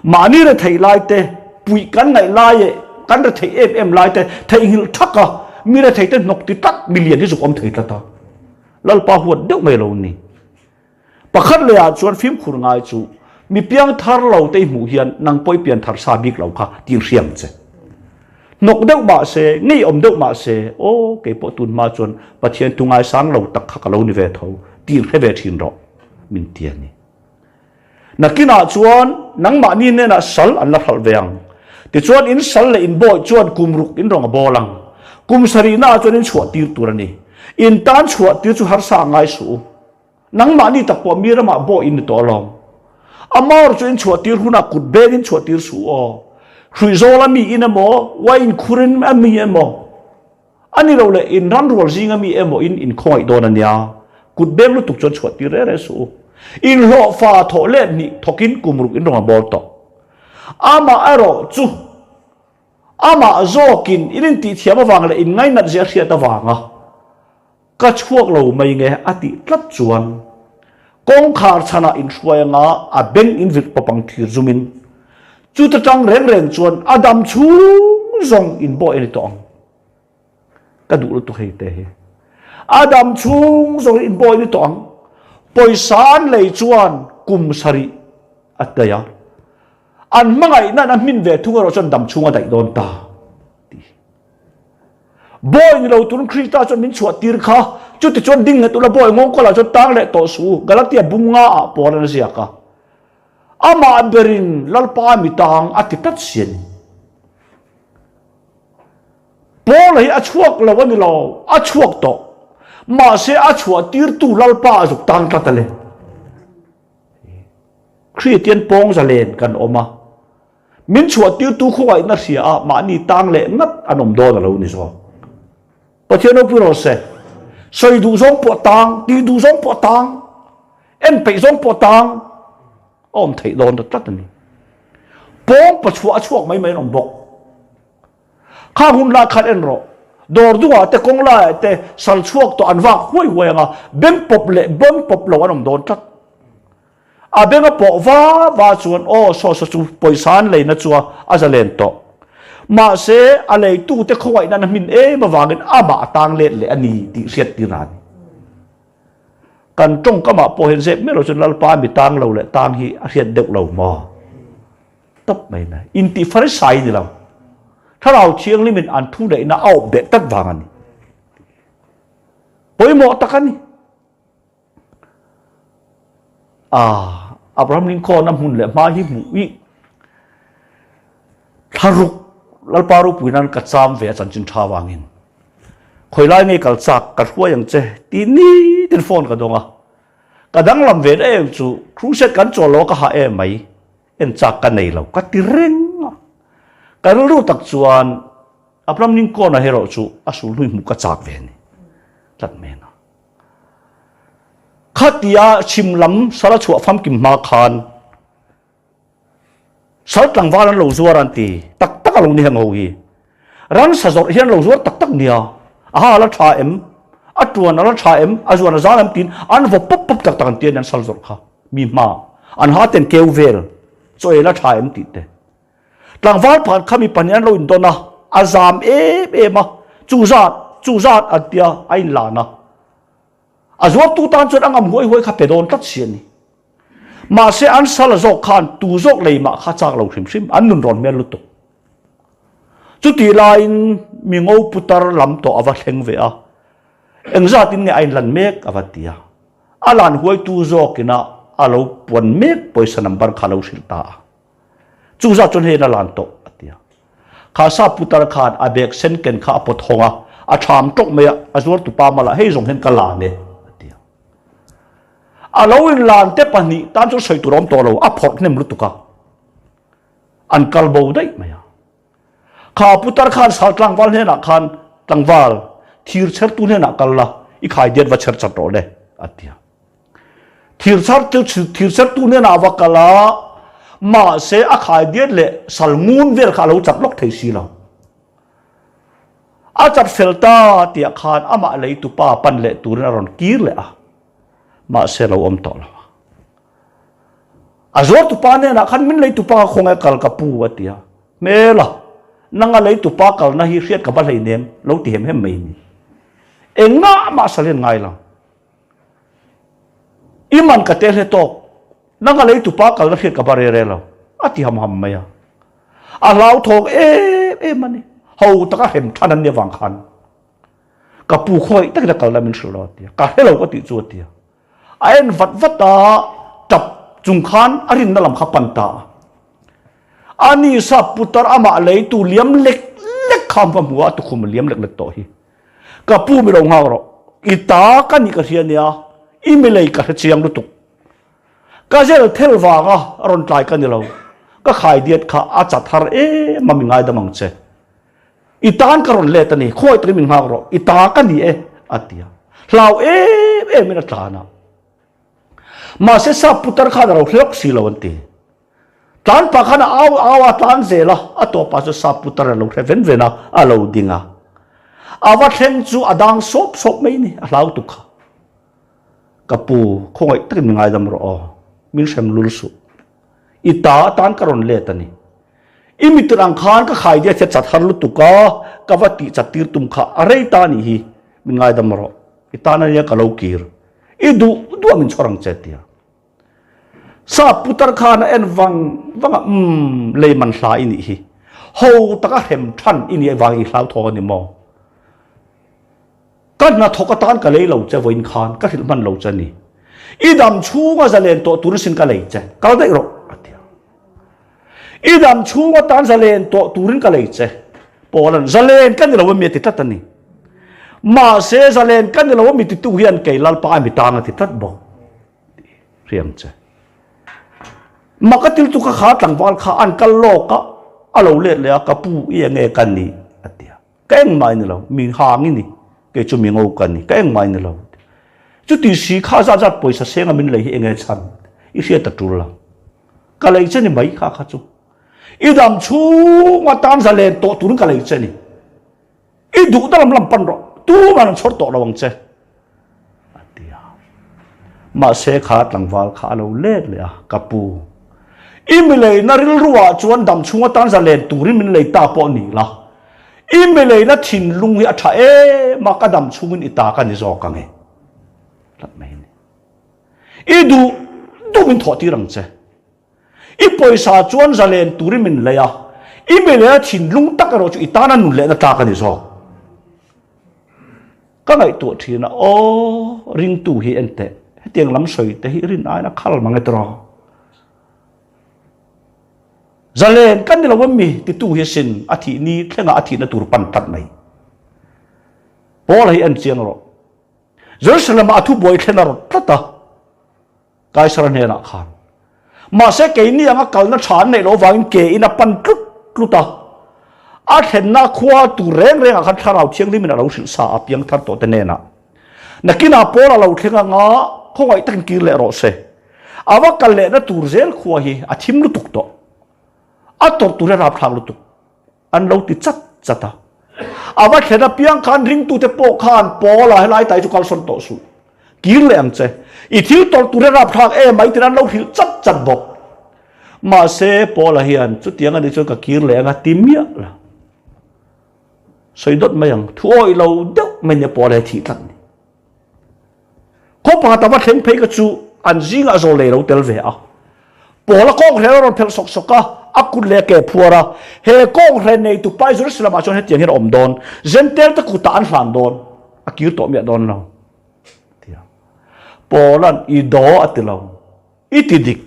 ma ni re thei lai te pui kan ngai lai e kan re thei em lai te thei hil thaka mi re thei te nok ti tak million hi zu kom thei tata lal pa huat deuh mai lo ni pakhat le a chuan phim khur ngai chu mi piang thar lo te mu hian nang poi pian thar sa bik lo kha tin riam che nok deuh ma se ngei om deuh ma se o ke po tun ma chuan pathian tungai sang lo tak kha ka lo ni ve tho tin he ve thin ro min tian ni nakina chuan nang ma ni ne na sal an la thal veang ti chuan in sal le in boy chuan kumruk in rong a bolang kum sari na chuan in chhuat tir turani in tan chhuat tir chu har sa ngai su nang ma ni tak po mi ra ma bo in to long amor chu in chhuat tir huna kut be in chhuat tir su o khrui zola mi in amo wa in khurin ami amo ani lo le in ran rol zinga mi emo in khoi don ania kut be lu tuk chon chhuat tir re su in lo fa tho le ni thokin kumruk in rong bol to ama aro chu ama zokin in ti thiama wang le in ngai nat zia thia ta wanga ka chuak lo mai nge ati tlat chuan kong khar chana in hruaya a beng in vit papang thir zumin chu ta tang reng reng chuan adam chung zong in bo en tong ka du tu hei te he adam chung zong in bo en tong poisan lei chuan kum sari ataya an mangai na min ve thunga ro chon dam chunga dai don ta boy ni lo tun Krista chon min chuat tir kha chu ti chon ding tu la boy ngong ko la chon tang le to su galatia bunga a por na sia ka ama berin lalpa mi tang ati tat sien pol hi a chuak lo ni lo a chuak to ma se a chuat tir tu lalpa zu tang ta tale Christian pong za len kan oma min chuat tir tu khoi na sia ma ni tang le ngat anom do na lo ni so pathian o puro se soi du zong po tang ti du zong po tang en pe zong po tang om thei don ta tat ni pong pa chua chuak mai mai rom bok kha hun la khat en ro dor duwa te kong la te sal chuak to anwa hoi hoi nga bem pop le bom pop lo anom don tat a benga po va chuan o so chu poisan le na chua azalen to ma se alei tu te khoi na min e ma wangin aba tang le ani ti riat ti ran kan tong kama po hen se me lo chun lalpa mi tang lo le tang hi a riat deuh lo mo top mai na in ti far sai ni lo tharau chiang limin an thu dei na au be tat wangan poi mo takani Abraham Lincoln nam hun le ma hi mu wi tharuk lalparu puinan ka cham ve chan chin tha wangin khoi lai nge kal chak ka hua yang che ti ni tin phone ka donga ka dang lam ve em chu cruise kan cho lo ka ha em mai en chak ka nei lo ka ti reng ka ru tak chuan Abraham Lincoln na hero chu asul hui mu ka chak ve ni tat me na khatia chimlam sala chua pham kim ma khan sal tlangwal an lo zuar an ti tak tak lo ni hang ho hi ran sa zor hian lo zuar tak tak nia a la tha em atuan ala tha em azuan zan am tin an vo pop pop tak tak an tian an sal zor kha mi ma an ha ten keuvel so ela tha em ti te tlangwal phan khami panian lo in dona azam e ma chu zat atia ain la na azwa tu tan chut angam hoi hoi kha pedon tat sian ni ma se an sal zok khan tu zok lei ma kha chak lo hrim hrim an nun ron mel lu tu chu ti lain mi ngo putar lam to awa thleng ve a engza tin nge ain lan mek awatia alan huai tu zokina alo pon mek poisa number khalo silta chu za chon he na lan to atia kha sa putar khan abek sen ken kha apot honga a tham tok me azur tu pa mala hei zong hen kala ne atia alo in lan te pani tan chu soi tu rom to lo a phok nem lu tu ka an kal bo dai maya kha putar khan sal tlangwal he na khan tlangwal thir chher tu ne na kalla I khai diet wa chher chat ro le atia thir chher tu ne na wa kala ma se a khai diet le salngun vel kha lo chap lok thei si lo a chap felta tia khan ama lei tu pa pan le turin aron kir le a ma se lo om to lo azor tu pa ne na khan min lei tu pa khonga kal ka pu atia mela nanga lei tu pa kal na hi riat ka ba lei nem lo ti hem mai ni enga ma salen ngai la iman ka tel he to nanga lei tu pa kal na riat ka ba re lo ati ham maya a lau thok e mani ho taka hem thanan ne wang khan ka pu khoi tak da kal la min shlo tia ka hello ko ti chu tia ain vat ta tap chung khan arin na lam kha pan ta ani sa putar ama lei tu liam lek kham pa muwa tu khum liam lek to hi ka pu mi lo ngawro ita ka ni ka hiania I mi lei ka chiang lu tu ka zel thel wa ga ron tlai ka ni lo ka khai diet kha a cha thar ma mi ngai da mang che itan ka ron le ta ni khoi tri min ngawro ita ka ni atia hlau mi na tlana ma se sa putar kha ro hlok si lo anti tan pa khana awa tan zela ato pa so sa putar lo ven vena alo dinga awa thleng chu adang sop mai ni a hlau tu kha kapu khoi tri min ngai dam ro min sem lul su ita tan ka ron le ta ni imitrang khan ka khai dia chat har lu tu ka kawati chatir tum kha arei ta ni hi min ngai dam ro ita na ya ka lo kir idu min chorang chetia sa putar khana en wang leiman hla ini hi ho taka hem than ini wang I hlau tho ni mo kan na thoka tan ka lei lo che voin khan ka hil man lo che ni idam chunga zalen to tursin ka lei che kal dai ro atia idam chunga tan zalen to turin ka lei che polan zalen kan lo mi ti tatani ma se zalen kan lo mi ti tu hian ke lal pa mi tanga ti tat bo riam che makatil tu ka kha tlangwal kha an kal lo ka alo le le ka pu I nge kan ni atia keng mai ni lo mi hang ni ke chu mi ngo kan ni keng mai ni lo chu ti si kha za za poisa senga min le hi nge chan I sia ta tu la ka le chen ni mai kha chu I dam chu wa tan za le to turun ka le chen ni I du da lam pan ro tu man chor to lawang che atia ma se kha tlangwal kha alo le le ka pu imilei na ril ruwa chuan dam chunga tan za len turin min lei ta po ni la imilei na thin lung hi atha ma ka dam chungin ita ka ni zo ka nge lat mai ni I du min tho ti rang che I poisa chuan za len turin min leya imilei thin lung tak ro chu ita na nun le na ta ka ni zo ka ngai tu thina ring tu hi ente tiang lam soi te hi rin ai na khal mangai tro zalen kan ni lawam mi ti tu hi sin athi ni thlenga athi na tur pan tat mai bol hi an chiang ro Jerusalem athu boy thena ro tata kai saran he na khan ma se ke ni anga kal na than nei lo wang ke ina pan tluta a then na khwa tu reng a khan tharau thiang li min ro sil sa apiang thar to te ne na nakina pola lo thlenga nga không ai tăng kir lệ rõ se ava kal lệ na tur zel khuwa hi a thim lu tuk to a tor tur rap thang lu tuk an lo ti chat chata ava khena piang khan ring tu te po khan po la helai tai chu kal son to su kir lệ ang che I thil tor tur rap thang e mai tin an lo thil chat chat bok ma se po la hian chu tiang ani chu ka kir lệ nga timia la soi dot mayang thuoi lo deuh men po le thi tlan ko pa ta wa thleng phei ka chu an zinga zo le ro tel ve a pola kong re ron phel sok soka akut le ke phuara he kong re nei tu pai Jerusalem a chon he tiang hin om don zentel ta ku ta an hlan don akir to mi don lo tia polan I do atilo itidik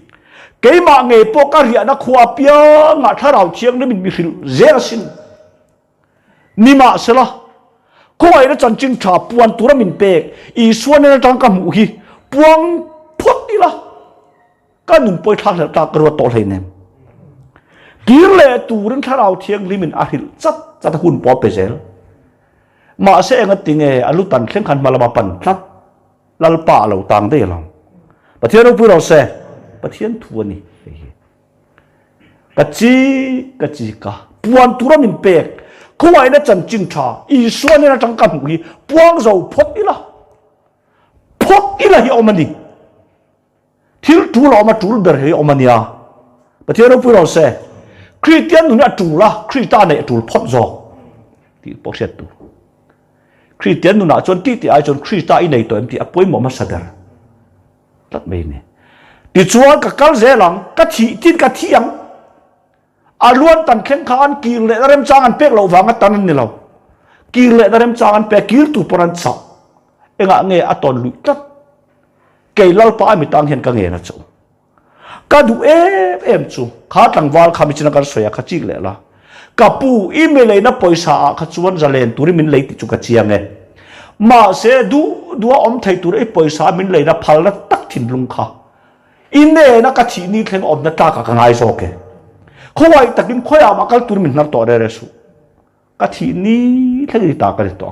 keima nge po ka ria na khua pia nga tharau chiang ni min mi hil zerasin nima sela ko ai na chan ching tha puan tura min pek I suan na tang ka mu hi puang phot ti la ka nun poi thang ta ka ro to hlei nem kir le turin tharau thiang limin a hil chat chat hun po pe zel ma se nga tinge alu tan thleng khan malama pan tlat lal pa lo tang de lo pathian pu ro se pathian thu ni ka chi ka puan tura min pek ko ai na chan ching tha I suan na tang ka mu hi puang zo phot ila hi omani thil tu lo ma tul ber hi omania pathian pu ro se Christian nu na tu la Christian ne tu phot zo ti pok set tu Christian nu na chon ti ai chon Christa I nei to em ti apoi mo ma sadar tat mai ne ti chuan ka kal zelang ka thi tin ka thiang aluan tan khen khan kir le rem chang an pek lo wanga tan ni lo kir le rem chang an pek kir tu poran cha enga nge aton lu tat ke lal pa mi tang hen ka nge na chu ka du em chu kha tang wal kha mi china kar soya kha chi le la ka pu email le na poisa kha chuan zalen turi min le ti chu ka chiang e ma se du om thai tur e poisa min le na phal na tak thin lung kha ine na ka thi ni thleng om na ta ka ngai so ke khowai takin khoya ma kal tur min nar to re su ka thi ni thleng ta ka to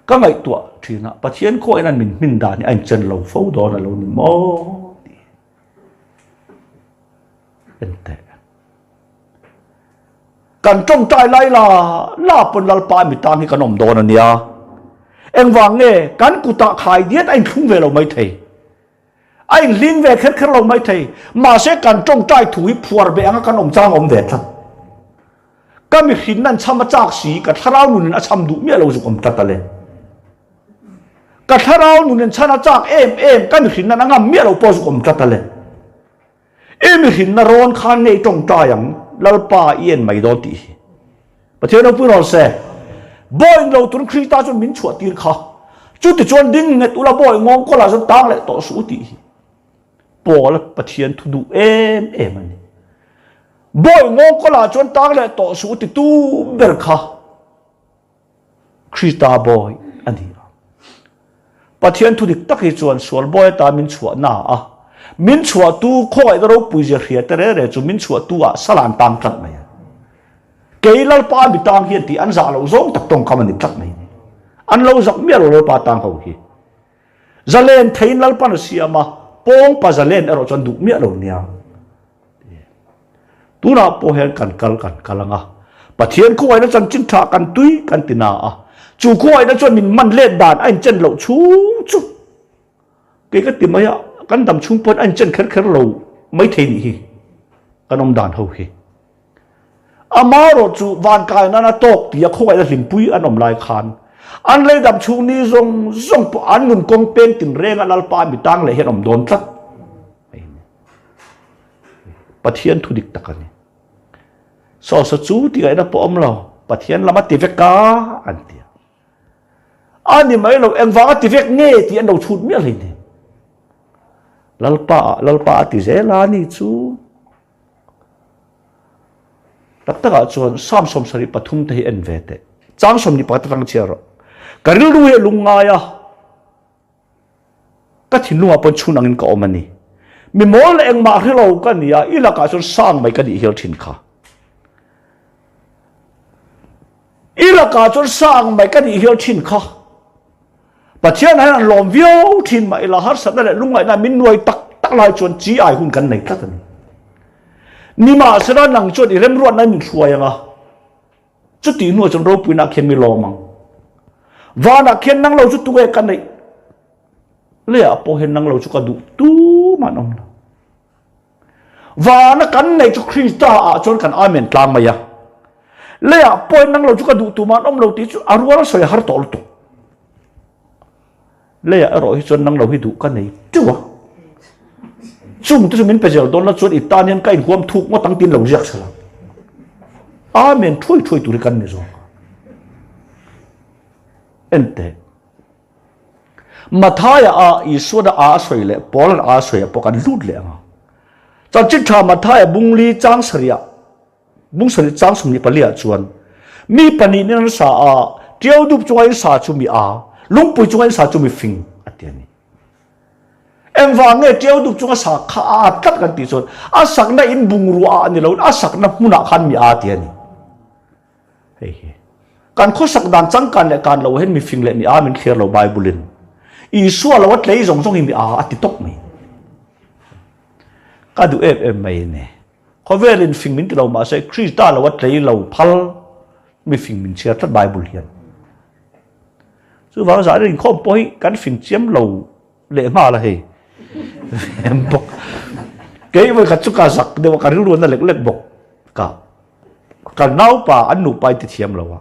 ka ngai to thina pathian ko enan min da ni an chen lo fo do na lo ni mo ente kan trong tai lai la pon lal pa mi tam hi kanom do na nia eng wang nge kan ku ta khai diet anh khung ve lo mai thei anh ling ve khet khet lo mai thei ma se kan trong tai thui phuar be anga kanom chang om ve tha ka mi hin nan chama chak si ka tharau nun a cham du mi lo zu om ta ta le ka tharau nun chana chak em ka mi hin nan anga mi lo po zu om ta ta le em hin na ron khan nei trong ta yang lalpa ien mai do ti pathian no pu ro se boy lo tun Christa chon min chua tir kha chu ti chon ding net ula boy ngong ko la chon tang le to su ti pol pathian thu du em ani boy ngong ko la chon tang le to su ti tu ber kha Christa boy ani pathian thu dik tak hi chon sual boy ta min chua na a min chua tu khoi da ro pui je hria tere re chu min chua tu a salan tam tlat mai keilal pa bi tang hian ti an za lo zawng tak tong khamani tlat mai an lo zak mi lo pa tang ho hi zalen thein lal pan siama pong pa zalen ero chon du mi lo nia tu na po hen kan kalanga pathian ko ai na chan chin tha kan tui kan tina a chu ko ai na chon min man le dan an chen lo chu ke ka ti maya kan dam chung pon an chen kher lo mai thei ni hi kanom dan ho hi amaro chu van kai na tok ti a khoi la hlim pui anom lai khan an le dam chung ni zong po an nun kong pen tin renga lal pa mi tang le hen om don tlat pathian thu dik takani so chu ti ga na po om lo pathian lama ti vek ka an ti ani mai lo eng wa ti vek nge ti an lo chut mi le ni lalpa ti zela ni chu takta chuan sam som sari pathum te en vete chang som ni patang chiaro karil lu he lunga ya ka thinua pon chunangin ka omani mi mol eng ma helo ka nia ila ka chuan sang mai ka di hel thin kha ila ka chuan sang mai ka di hel thin kha bà thiên này là lòm viêu thiên mày là hát sẵn đây lúc này là mình nuôi tắc lại chuẩn chỉ ai hun cần này tất cả ni mà sẽ ra năng chuẩn irem ruột này mình xuôi à chút tí nuôi trong râu bùi nạc khen mi lò mang và nạc khen năng lâu chút tu cái cần này lẽ po hen năng lâu chút cả đủ tu mà nông và nó cần này cho Christa à cho cần amen làm mày à lẽ po hen năng lâu chút cả đủ tu mà nông lâu tí chút arua soi har tol tu lẽ rồi cho năng lâu hi đủ cần này chưa chung tôi mình bây giờ đó là chuyện Italian cái huam thuốc mà tăng tiền lâu giặc sao amen thui tu đi cần này rồi ente mà thay à Isu đã à soi lệ Paul à soi à cần lút lệ à cho chính thà mà thay bung li trang sari trang sum ni palia chuan mi pani nên sa à tiêu đục chuan sa chu mi à lung pui chuan sa chu mi phing atiani em vàng nghe tiêu đục chuan sa khá cắtกันtí chuan à sak na in bung ruwa ni lo à sak na huna khan mi à atiani hei kan kho sak dan chang kan le kan lo hen mi phing le ni a min kher lo bible in Isu lo wat lei zong hi mi a atitok mi ka du em mai ne ko velin phing min lo ma se Christa lo wat lei lo phal mi phing min chia tat bible hian chu wa za rin kho poi kan phing chiam lo le ma la he em bok ke voi khat chu ka sak de ka ru ru na lek lek bok ka nau pa anu pai ti thiam lo wa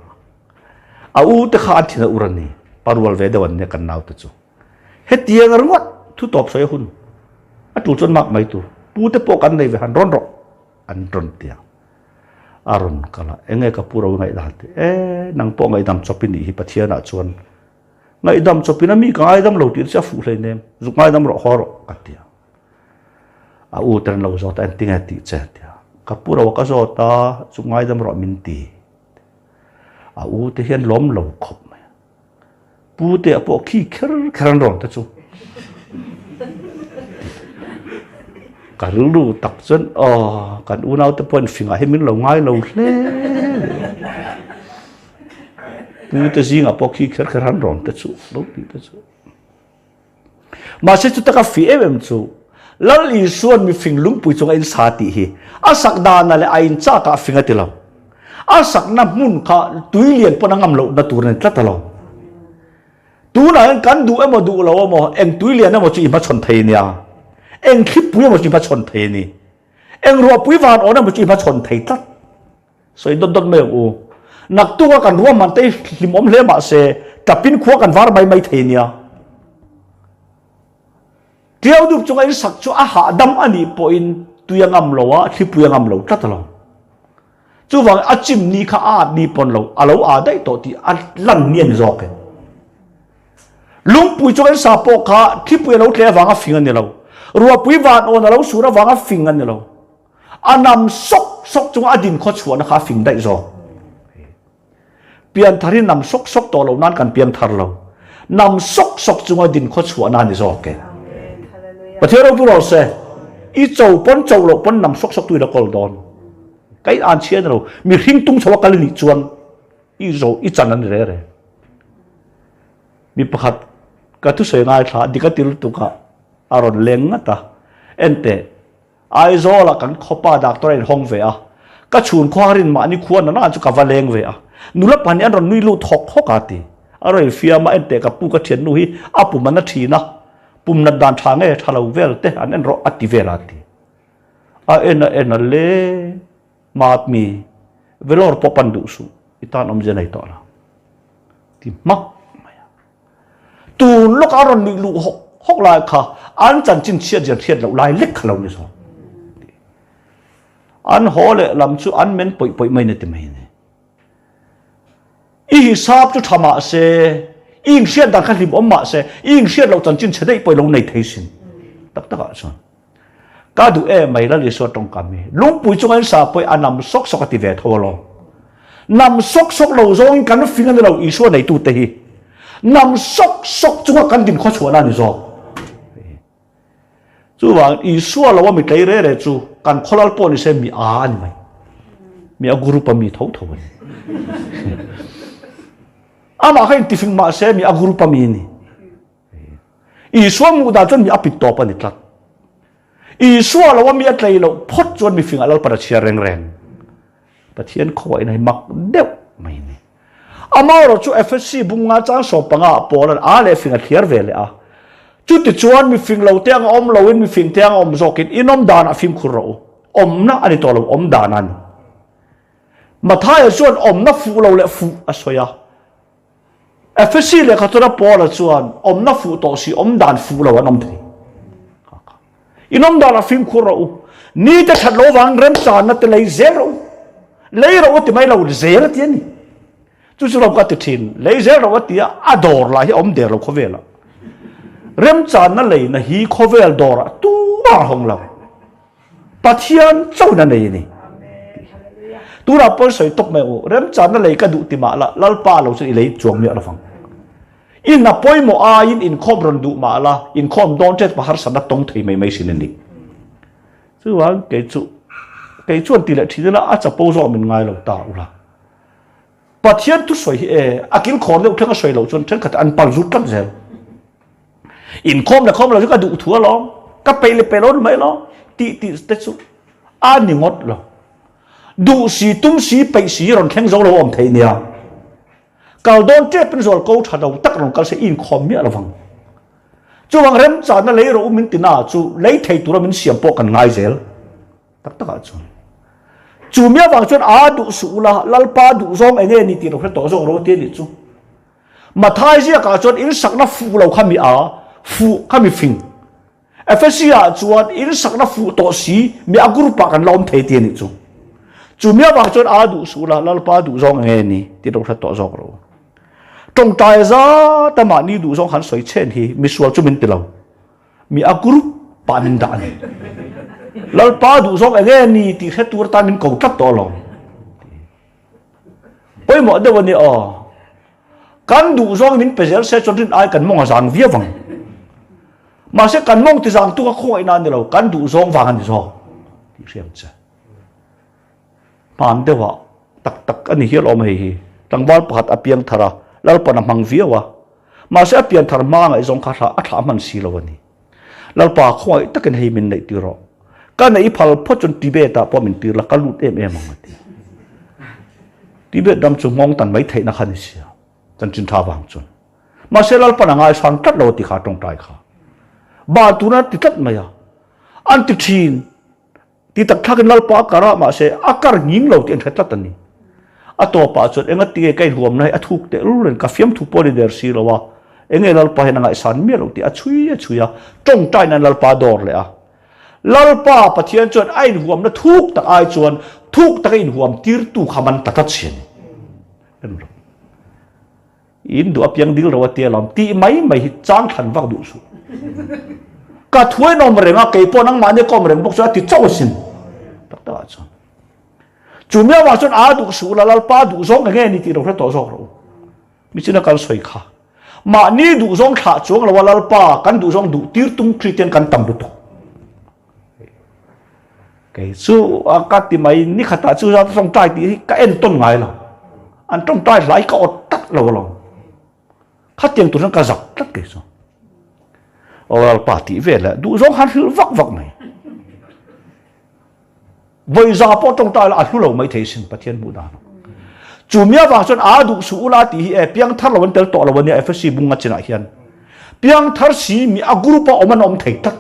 a u te kha thina urani parwal ve de wan ne kan nau te chu hết tiền rồi ngót thu top soi hun à chủ chân mặc mấy tu pu te po kan nei ve han ron ro an ron tia aron kala enge ka puro ngai da te e nang po ngai dam chopin hi pathia na chuan ngai dam chopin mi ka ngai dam lo ti cha fu hlei nem zu ngai dam ro hor atia a u tren lo zo ta an tinga ti che tia ka puro ka zo ta zu ngai dam ro min ti a u te hian lom lo khop pu te apo khi kheran ron ta chu ka lu tak chen kan u nau te pon finga he min lo ngai lo hle pu te zinga apo khi kheran ron ta chu lo ti ta chu ma se chu ta ka fi em chu lal i suan mi fing lung pui chung in sa ti hi a sak da na le a in cha ka finga ti lo a sak na mun kha tui lian pon ngam lo na tur ne tla ta lo tu na kan du em du lo mo eng tui lian em chi ma chon thei nia eng khip pui mo chi ma chon thei ni eng ro pui van on mo chi ma chon thei tat soi don me u nak tu kan ro man te limom le ma se tapin khuwa kan war bai mai thei nia tiau du chung ai sak chu a ha dam ani po in tuyangam lo wa khip puyangam lo tat lo chu wang a chim ni kha a ni pon lo alo a dai to ti a lan nien zo ke lung pui cho cái sa po kha khi pui lo tle wanga fingan ni lo ruwa pui van on lo sura wanga fingan ni lo anam sok chung adin kho chuan kha fing dai zo pian tharin nam sok to lo nan kan pian thar lo nam sok chung adin kho chuan an ni zo ke pathero bu ro se i chou lo pon nam sok tu da kol don cái an chien lo mi hing tung chawa kal ni chuan i zo i chan an re mi pakhat ka tu sei ngai tha dikatil tu ka aron leng ta ente ai zo la kan khopa doctor in hong ve a ka chun khwarin ma ni khuan na chu ka valeng ve a nula pan an ron nui lu thok ka ti aroi fia ma ente ka pu ka thian nu hi apu mana thina pum na dan tha nge thalo vel te an ro ati vela ti a ena le mat mi velor popan du su itan om jenai to la ti mak tu lúc aron ni lu hok lai kha an chan chin thiet lo lai lek khalo ni so an hole lam chu an men poi mai ne te mai ne i hisab chu thama se ing siat dan khan lim om ma se ing siat lo chan chin chedei poi lo nei thei sin tak a son ka du e mai la li so tong kam mi lung pui chung an sa poi anam sok ati ve tholo nam sok lo zong kan fingan lo i so nei tu te hi nằm sốc chúng ta cần tìm khó chịu nào rồi, chú bảo ý xua là mình thấy đấy chú cần khó lắm bọn xem mi à như vậy, mi group mi thấu vậy, mà hay tìm mà xem mi group mi này, i suam mu da chon mi apit to pani tlat i suwa lo mi atlei lo phot chon mi finga lal para chia reng reng pathian khoi nai mak deuh mai ni amaro chu FSC bunga chang so panga polan a le finga thiar vele a chu ti chuan mi fing lo teang om lo in mi fing teang om zokin inom dan a fim khuro om na ani to lo om danan mathai chuan om na fu lo le fu asoya FSC le khatura pola chuan om na fu to si om dan fu lo anom thei inom dan a fim khuro ni ta that lo wang rem chan na te lei zero lei ro ti mai lo zero ti ni chu chu lo ka ti thin lei zero ti a ador la hi om der lo khovela rem chan na lei na hi khovel dora tu ba hong lo pathian chau na nei ni tu ra pol soi tok mai o rem chan na lei ka du ti ma la lal pa lo chi lei chuang mi la fang in na poi mo a in khom ron du ma la in khom don tet pa har sa na tong thei mai mai sin ni chu wa ke chuan ti le thi na a cha po zo min ngai lo ta u la pathian tu soi e akil khom le thang soi lo chon thang khat an pal zut kan zel in khom la ka du thua lo ka pe le pe lo mai lo ti te chu a ni ngot lo du si tum si pe si ron kheng zo lo om thei nia kal don te pen zol ko tha do tak ron kal se in khom mi la wang chu wang rem cha na le ro min tina chu lei thei tu ra min siam po kan ngai zel tak a chu chu mia wang chon a du su la lal pa du zong enge ni ti ro to zong ro te ni chu mathai sia ka chon in sak na fu lo khami a fu khami fing FSC a chuan in sak na fu to si mi a group pa kan lawm thei ti ni chu chu mia wang chon a du su la lal pa du zong enge ni ti ro to zong ro trong tai za ta ma ni du zong han soi chen hi mi sual chu min ti lo mi a group pa min da ni lal pa du zong enge ni ti khe tur ta min ko tat to lo poi mo de woni o kan du zong min pezel se chon rin ai kan mong azang via wang mà sẽ cần mong thì rằng tôi có khôi nan được đâu cần đủ giống vàng thì sao thì xem chứ pan đấy vợ tak anh hiểu lo mày tăng bao bát apiang thara lal pan mang vía wa mà sẽ apiang thara mang ai giống khát thả man xì lo vậy lal pa khôi tất cái này mình này tiêu rồi cái này phal phốt chun Tibet ta po mình tiêu là cái lút em mà Tibet đâm chung mong tận mấy thầy na khăn xì chân chân thà vàng chun mà sẽ lal pan ngai sang tất lo thì khát trong trái khát ba tu na ti tat maya an ti thin ti tak thak nal pa kara ma se akar nging lo ten thatat ani ato pa chot enga ti kai huam nai athuk te rulen ka fiam thu poli der si lawa enge lal pa hena ngai san mi lo ti achuya tong tai nan lal pa dor le a lal pa pathian chot ai huam na thuk tak ai chuan thuk tak in huam tir tu khaman tatat chen in du apyang dil ro ti lam ti mai chang than vak du su cả thuê nó mà renga cái po nang mani kom reng bok sa ti chau sin tak ta cha chu mia wa chon a du su la lal pa du zong nge ni ti ro to zo ro mi china kal soi kha ma ni du zong kha chuang la lal pa kan du zong du tir tung christian kan tam du to cái su ka ti mai ni khata chu ra trong tai ti ka en ton ngai la an trong tai lai ka ot tak lo khát tiền tu ka zak tak ke so ở party về là đủ giống hắn hư vắc vắc này vậy ra po trong tai là hư lâu mấy thế sinh bắt thiên bù đàn chủ mía vàng xuân á đủ số la tí e piang thar là vấn đề to là vấn đề FSC bung ngắt trên hiền piang thar si mi agrupa oman om thầy tắc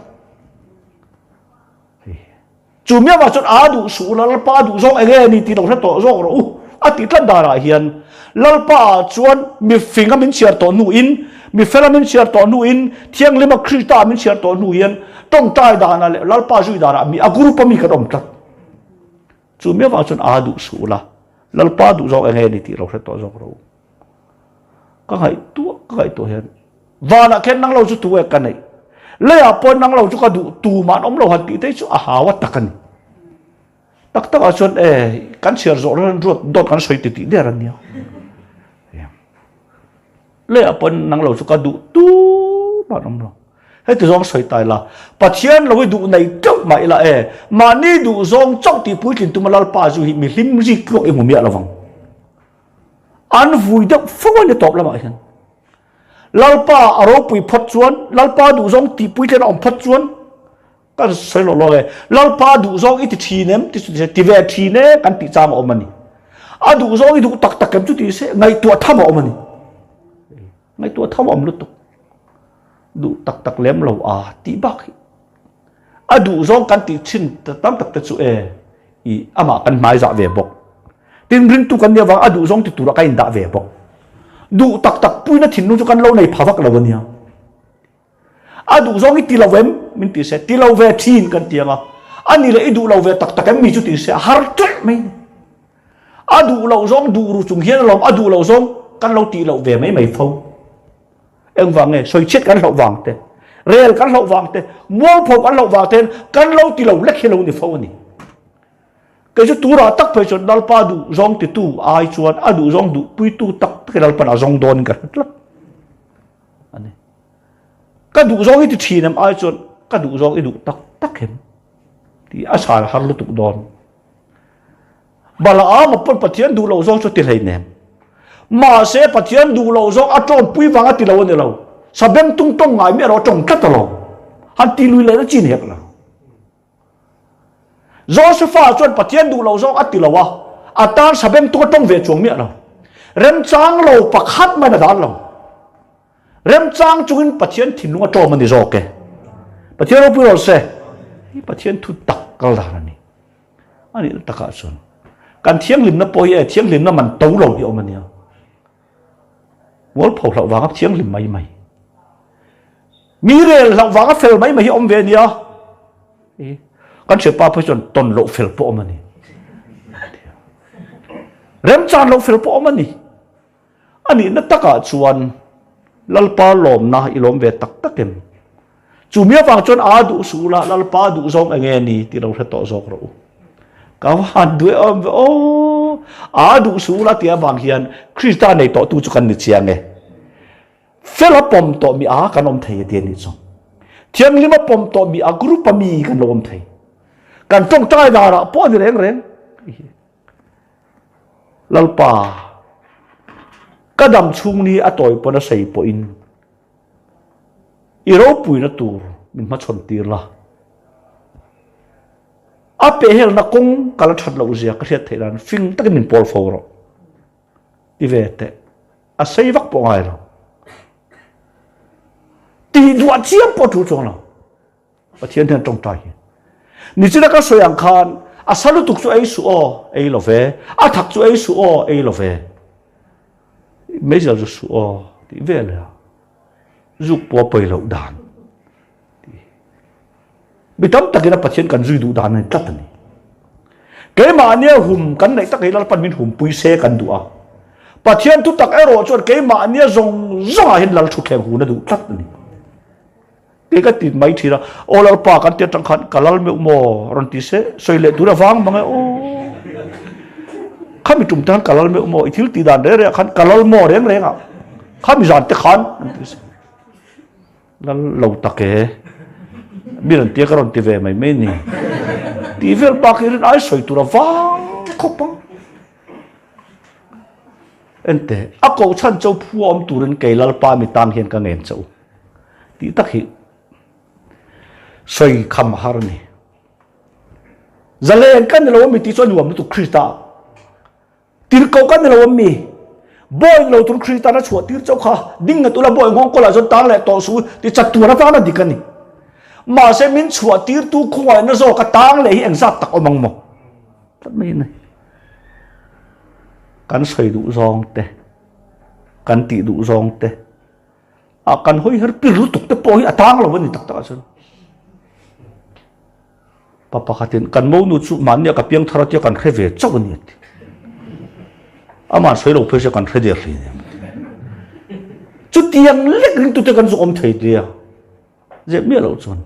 chủ mía vàng xuân á đủ số là pa đủ giống anh em thì đồng hết to giống rồi à tí tất đà là hiền lal pa chuan mi finga min chiar to nu in mi fela min chiar to nu in thiang lima krita min chiar to nu in tong tai da na le lal pa zui da ra mi agrupa mi ka dom tat chu mi wa chun a du su la lal pa du zo enge ni ti ro se to zo ro ka hai tu hen wa na ken nang lo chu tu e kan nei le a pon nang lo chu ka du tu man om lo han ti te chu a ha wa takan tak tak a chun e kan chiar zo ron rot dot kan soi ti ti de ran nia le apon nang lo chu ka du tu ba nam lo he tu zong soi tai la pathian lo du nei chok mai la e ma ni du zong chok ti pui tin tu malal pa ju hi mi hlim ri ko e mu mi ala wang an vui dak fo le top la ma hian lalpa aro pui phat chuan lalpa du zawng ti pui ten om phat chuan kan sei lo lo lalpa du zawng i ti thinem ti ve thine kan ti chama omani a du zawng i du tak tak kem chu ti se ngai tua thama omani ngai tua thama om lutuk du tak tak lem lo a ti bak a du zawng kan ti chin tam tak te chu i ama kan mai za ve bok tin ring tu kan ne wang a du zawng ti tura kai da ve bok du tak tak pui na thin nu chu kan lo nei phawak lo ania a du zawng i ti lo vem min ti se ti lo ve thin kan tianga ani le i du lo ve tak tak em mi chu ti se har tut mai a du lo zawng du ru chung hian lom a du lo zawng kan lo ti lo ve mai mai phau em wang nge soi chết kan lo wang te rel kan lo wang te mol pho kan lo wang te kan lo ti lo lek hi lo ni phau ni cái chỗ tu ra tắc phải cho dal pa du zong ti tu ai chuan a du zong du pui tu tak cái dal pa na zong don ka lắm anh cái du zong itu thi nam ai chuan cái du zong itu tak tak hem thì asal har lu tuk don bala a ma pon pathian du lo zong cho ti lai nem ma se pathian du lo zong a ton pui wanga ti lo ni lo sabem tung tong ngai mi ro tong tat lo han ti lui le na chin hek la Josepha chuan pathian du lo zawng atilawa atan sabem tu tong ve chuang mi lo rem chang lo pakhat ma na dan lo rem chang chungin pathian thinu a tawm ani zoke pathian ro puro se hi pathian thu tak kal da ni ani taka chuan kan thiang lim na poi thiang lim na man to lo hi omania wol phau lo wang thiang lim mai mai mi rel lo wang fel mai mai hi om ve nia kan se pa phon ton lo fel po mani rem chan lo fel po mani ani na taka chuan lalpa lawm na ilom ve tak takem chumia wang chuan a du sula lalpa du zawng enge ni ti ro hreto zok ro ka han du o a du sula ti awang hian krista nei to tu chu kan ni chiang e fel pom to mi a kan om thei ti ni chu thiang lima pom to mi a group mi kan om thei kan tong tai da ra po ni reng reng lalpa kadam chung ni atoi po na sei po in iro pui na tur min ma chon tir la a pe hel na kong kala that lo zia ka hriat theiran fing tak min pol fo ro ti ve te a sei vak po ngai ro ti duat chiam po tu chong lo pathian han tong tai ni chira ka soyang khan a salu tuk chu ei su o ei lo ve a thak chu ei su o ei lo ve me ja su o ti ve la zuk po poi lo dan bi tam takina pathian kan zui du dan ni tat ni ke ma nia hum kan nei tak hilal pan min hum pui se kan du a pathian tu tak ero chon ke ma nia zong zong a hin lal thu khem hu na du tat ni cái cái tin mấy thì là ô lão pa kan tiệt trăng khăn kalal me mo ron ti se soi le dura wang mang ô khami tum tan kalal me mo ithil ti dan re khan kalal mo reng reng à khami zan te khan lal lo take mi ron ti ka ron ti ve mai me ni ti vel pa ki rin ai soi tura wang khopang ente ako chan chau phu om turin keilal pa mi tang hian ka ngen chau ti tak hi soi kham har ni zalen kan lo mi ti chon wam tu krista tir ko kan lo mi boy lo tu krista na chua tir chau kha ding na tu la boy ngong ko la chon tang le to su ti chat tu na ta na dikani ma se min chua tir tu khoi na zo ka tang le hi eng zat tak omang mo tat mai nei kan soi du zong te kan ti du zong te akan hoi har pir lutuk te poi atang lo ni tak tak asan papa khatin kan mo nu chu man ya ka piang thara ti kan khe ve chau ni ama soi lo phe se kan khe de ri chu tiang lek ring tu te kan zu om thei dia je mi lo chon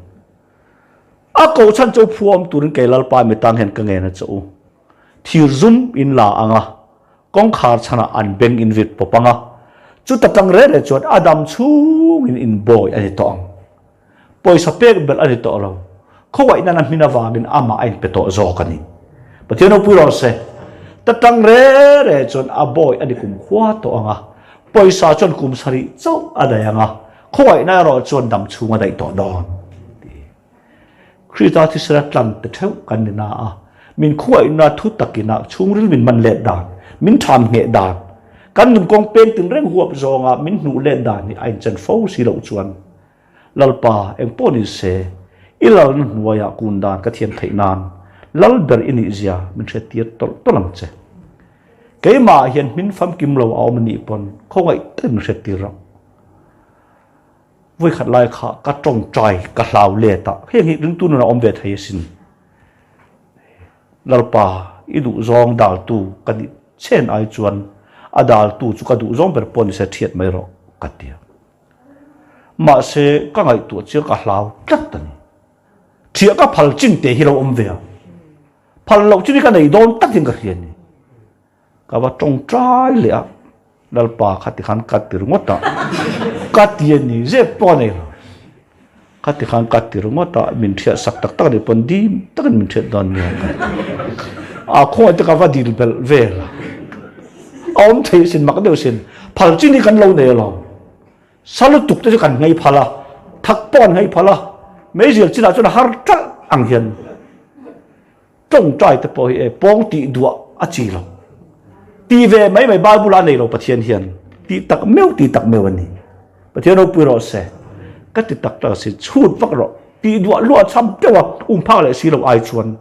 a ko chan chau phuam turin kelal pa mi tang hen ka nge na chau thir zum in la anga kong khar chana an beng in vit popanga chu tatang re re chon adam chung in boy ani tong poi sa pek bel ani to lo khowai na mina wangin ama ain peto zo kani pathian pu ro se tatang re re chon a boy ani kum khwa to anga poisa chon kum sari chau adayanga khoi na ro chon dam chunga dai to don Krita thi sra tlam te theu kan na a min khoi na thu takina chungril min man le dan min tham nge dan kan nun kong pen tin reng huap zonga min nu le dan ni ain chen fo si lo chuan lalpa eng poni se ilal nuaya kundan ka thiam theinan lal ber ini zia min the tiat to lam che keima hian min fam kim lo aw mani pon khowai tin se tira voi khat lai kha ka tong trai ka hlau le ta heng hi ring tu na om ve thai sin lalpa idu zong dal tu ka di chen ai chuan adal tu chu ka du zong ber pon se thiat mai ro katia ma se ka ngai tu chi ka hlau tat tani thia ka phal ching te hi lo om ve phal lo chi ka nei don tak hin ka hian ni ka ba tong trai le a lalpa khati khan katir ngota katien ni je pone khati khan katir ngota min thia sak tak tak ni pon dim tak min thia don ni a kho te ka va dil bel vela om thei sin mak deu sin phal chi ni kan lo ne lo salu tuk te kan ngai phala thak pon ngai phala mấy giờ chỉ là cho nó har trắc ăn hiền trông trai tập bồi bông tị đũa à chỉ lo tị về mấy mấy ba bula này lo bát thiên hiền tị tắc mèo anh bát thiên nó bự rồi sẽ cái tị tắc là sẽ chut vắt rồi tị đũa lúa chăm tiêu à phao lại xí lo ai chuan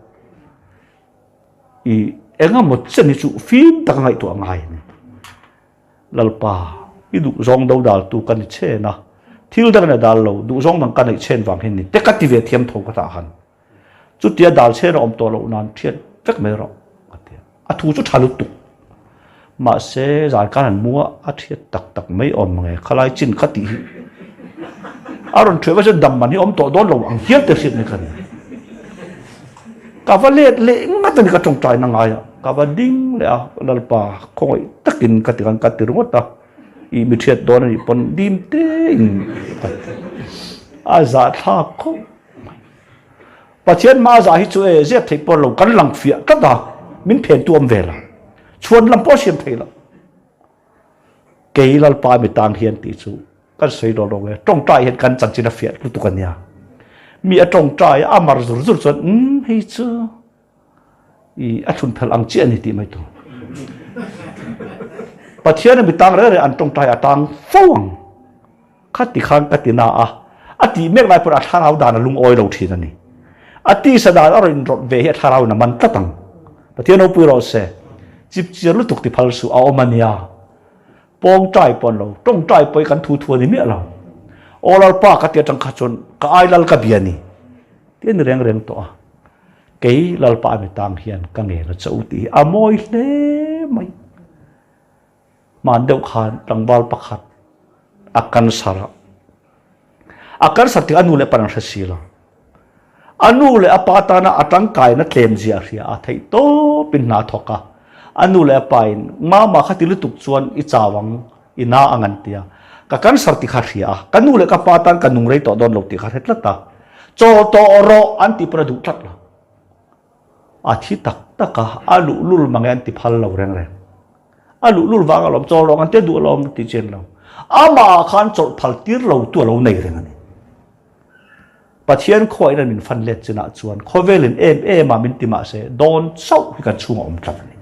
em ngắm một chân chủ phim tắc ngay tuổi ngay lalpa đủ rong đâu đào tu cần chế na thiếu đó là đào lâu đủ rong bằng cái chen vàng hình này tất cả tivi thiam thâu cái thằng chút tia đào chen ông to lâu nan thiệt rất mấy rồi à thu chút thà lụt tục mà sẽ giải cái hàng mua à thiệt tắc mấy ông nghe khai lại chín cái tí à rồi chuyện với đầm mà ni ông to đó lâu ăn hiếp được chuyện này cái cả vài lệ ngắt từ cái trồng trái năng ai cả vài đinh lệ là bà không tấtkin cái tiếng ngót ta i mi thiet don ni pon dim te a za tha ko pathian ma za hi chu e zet thei pon lo kan lang fia ka da min phen tuam vela chuan lam po siam thei la ke lal pa mi tang hian ti chu kan sei do lo tong trai hian kan chan china fia tu kan ya mi a tong trai a mar zur zur chuan hei chu i a thun phel ang chi ani ti mai tu pathian mi tang re an tong trai atang fawang khati khan katina a ati mek lai pura tharau dan lung oi lo thin ani ati sadal arin rot ve he tharau na man tatang pathian opui ro se chip chir lu tuk ti phal su a omania pong trai pon lo tong trai poi kan thu thu ni me lo olal pa ka ti tang kha chon ka ai lal ka biani tin reng to a kei lal pa mi tang hian ka nge la chau ti amoi hle mai man deuh khan tlangwal pakhat akan sara akan sarti anu le parang sila anu le apata na atang kai na tlem zia ria a thei to pin na thoka anu le pain mama khatilu tuk chuan I zawng ina angan tia ka kan sarti kha ria kanu le ka patan kanung rei to don lo ti kha hetlata cho to ro anti product tat la a thi tak taka alu lul mangan ti phal lo reng alu lul wang alom cho long ante du alom ti chen lo ama khan chol phal tir lo tu lo nei reng ani pathian khoi na min fan let china chuan khovelin ma min ti ma se don sau hi kan chunga om tlat ani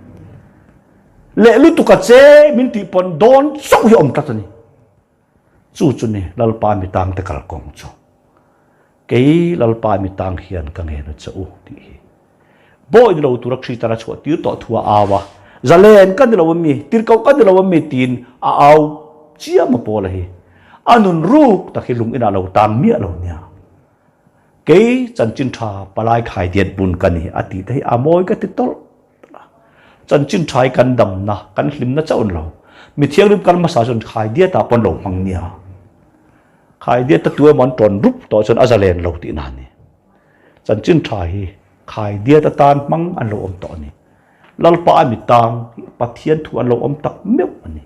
le lu tu ka che min ti pon don sau hi om tlat ani chu ni lalpa mi tang te kal kong chu kei lalpa mi tang hian ka nge na chu ti boy lo tu rakhi tara chu ti to thua awa zalen kan lo mi tir kau kan lo mi tin a au chia ma pol hi anun ruk ta khilung ina lo tam mi lo nya ke chan chin tha palai khai diet bun kan hi ati thei amoi ka ti tol chan chin thai kan dam na kan hlim na chaun lo mi thiang rim kan ma sa chon khai dia ta pon lo mang nia khai dia ta tu mon ton rup to chon azalen lo ti na ni chan chin thai khai dia ta tan mang an lo om to ni lalpa mi tang pathian thu an lo om tak meu ani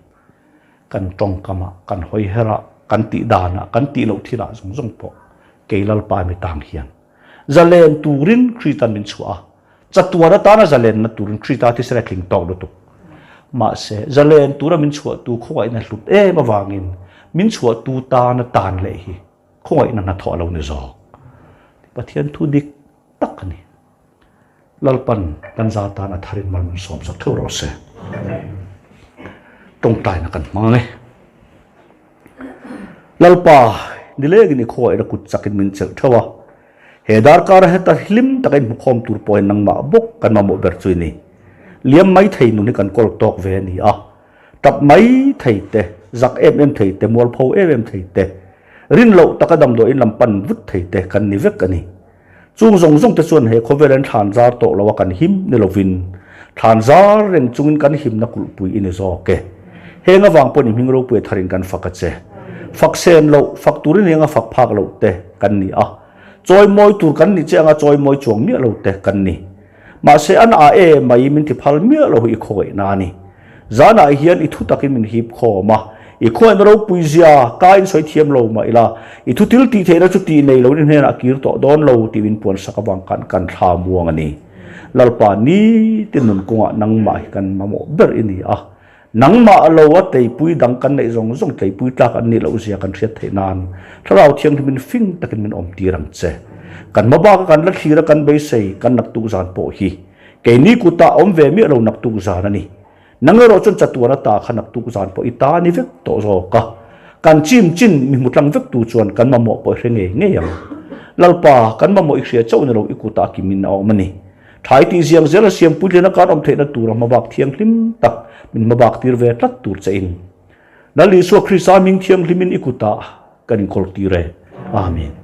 kan tong kama kan hoi hera kan ti dana kan ti lo thira zong po ke lalpa mi tang hian zalen turin kritan min chua chatuara ta na zalen na turin krita ti sera kling tok do tu mà sẽ ra lên tu ra mình chùa tu không ai là lụt mà vangin mình chùa tu ta nó tàn lệ hi không ai là thọ lâu nữa rồi và thiên thu đích tắc này lalpan kan za ta na tharin man som sak thâu ro se trong tai na kan mang nge lalpa dile gini khoi ra kut sakin min chel thawa hedar kar he ta hlim takai mukhom tur point nang ma bok kan ma mo ber chui ni liam mai thei nu ni kan kol tok ve ni a tap mai thei te zak em thei te mol pho em thei te rin lo takadam do in lampan vut thei te kan ni vek ani chung zong te chuan he khovelan than zar to lawa kan him ne lovin than zar reng chungin kan him na kul pui in zo ke henga wang pon hing ro pui tharin kan fakache fak sen lo fak turin henga fak phak lo te kan ni a choi moi tur kan ni chenga choi moi chuang mi lo te kan ni ma se an a e mai min ti phal mi lo hi khoi na ni zana hian I thu takin min hip kho ma I khoi na ro pui zia ka in soi thiam lo ma ila I thu til ti theina chu ti nei lo ni hena kir to don lo ti win pon sakawang kan tha muang ani lalpa ni tinun kunga nang mai kan mamo ber ini a nang ma lo wa tei pui dang kan nei zong tei pui ta kan ni lo zia kan thiat theinan tharau thiang min fing takin min om ti rang che kan ma ba kan la thira kan bei sei kan nak tu zan po hi ke ni ku ta om ve mi lo nak tu zan ani nangero chon chatuana ta khanak tu zan po ita ni vek to zo ka kan chim chin mi mutlang vek tu chuan kan ma mo po hrenge nge yang lalpa kan ma mo I khria chau ne lo ikuta ki min aw mani thai ti ziang zela siam pu le na ka om theina tu ra ma bak thiang hlim tak min ma bak tir ve tlat tur che in nali so khrisa ming thiang hlimin ikuta kan kol ti re amen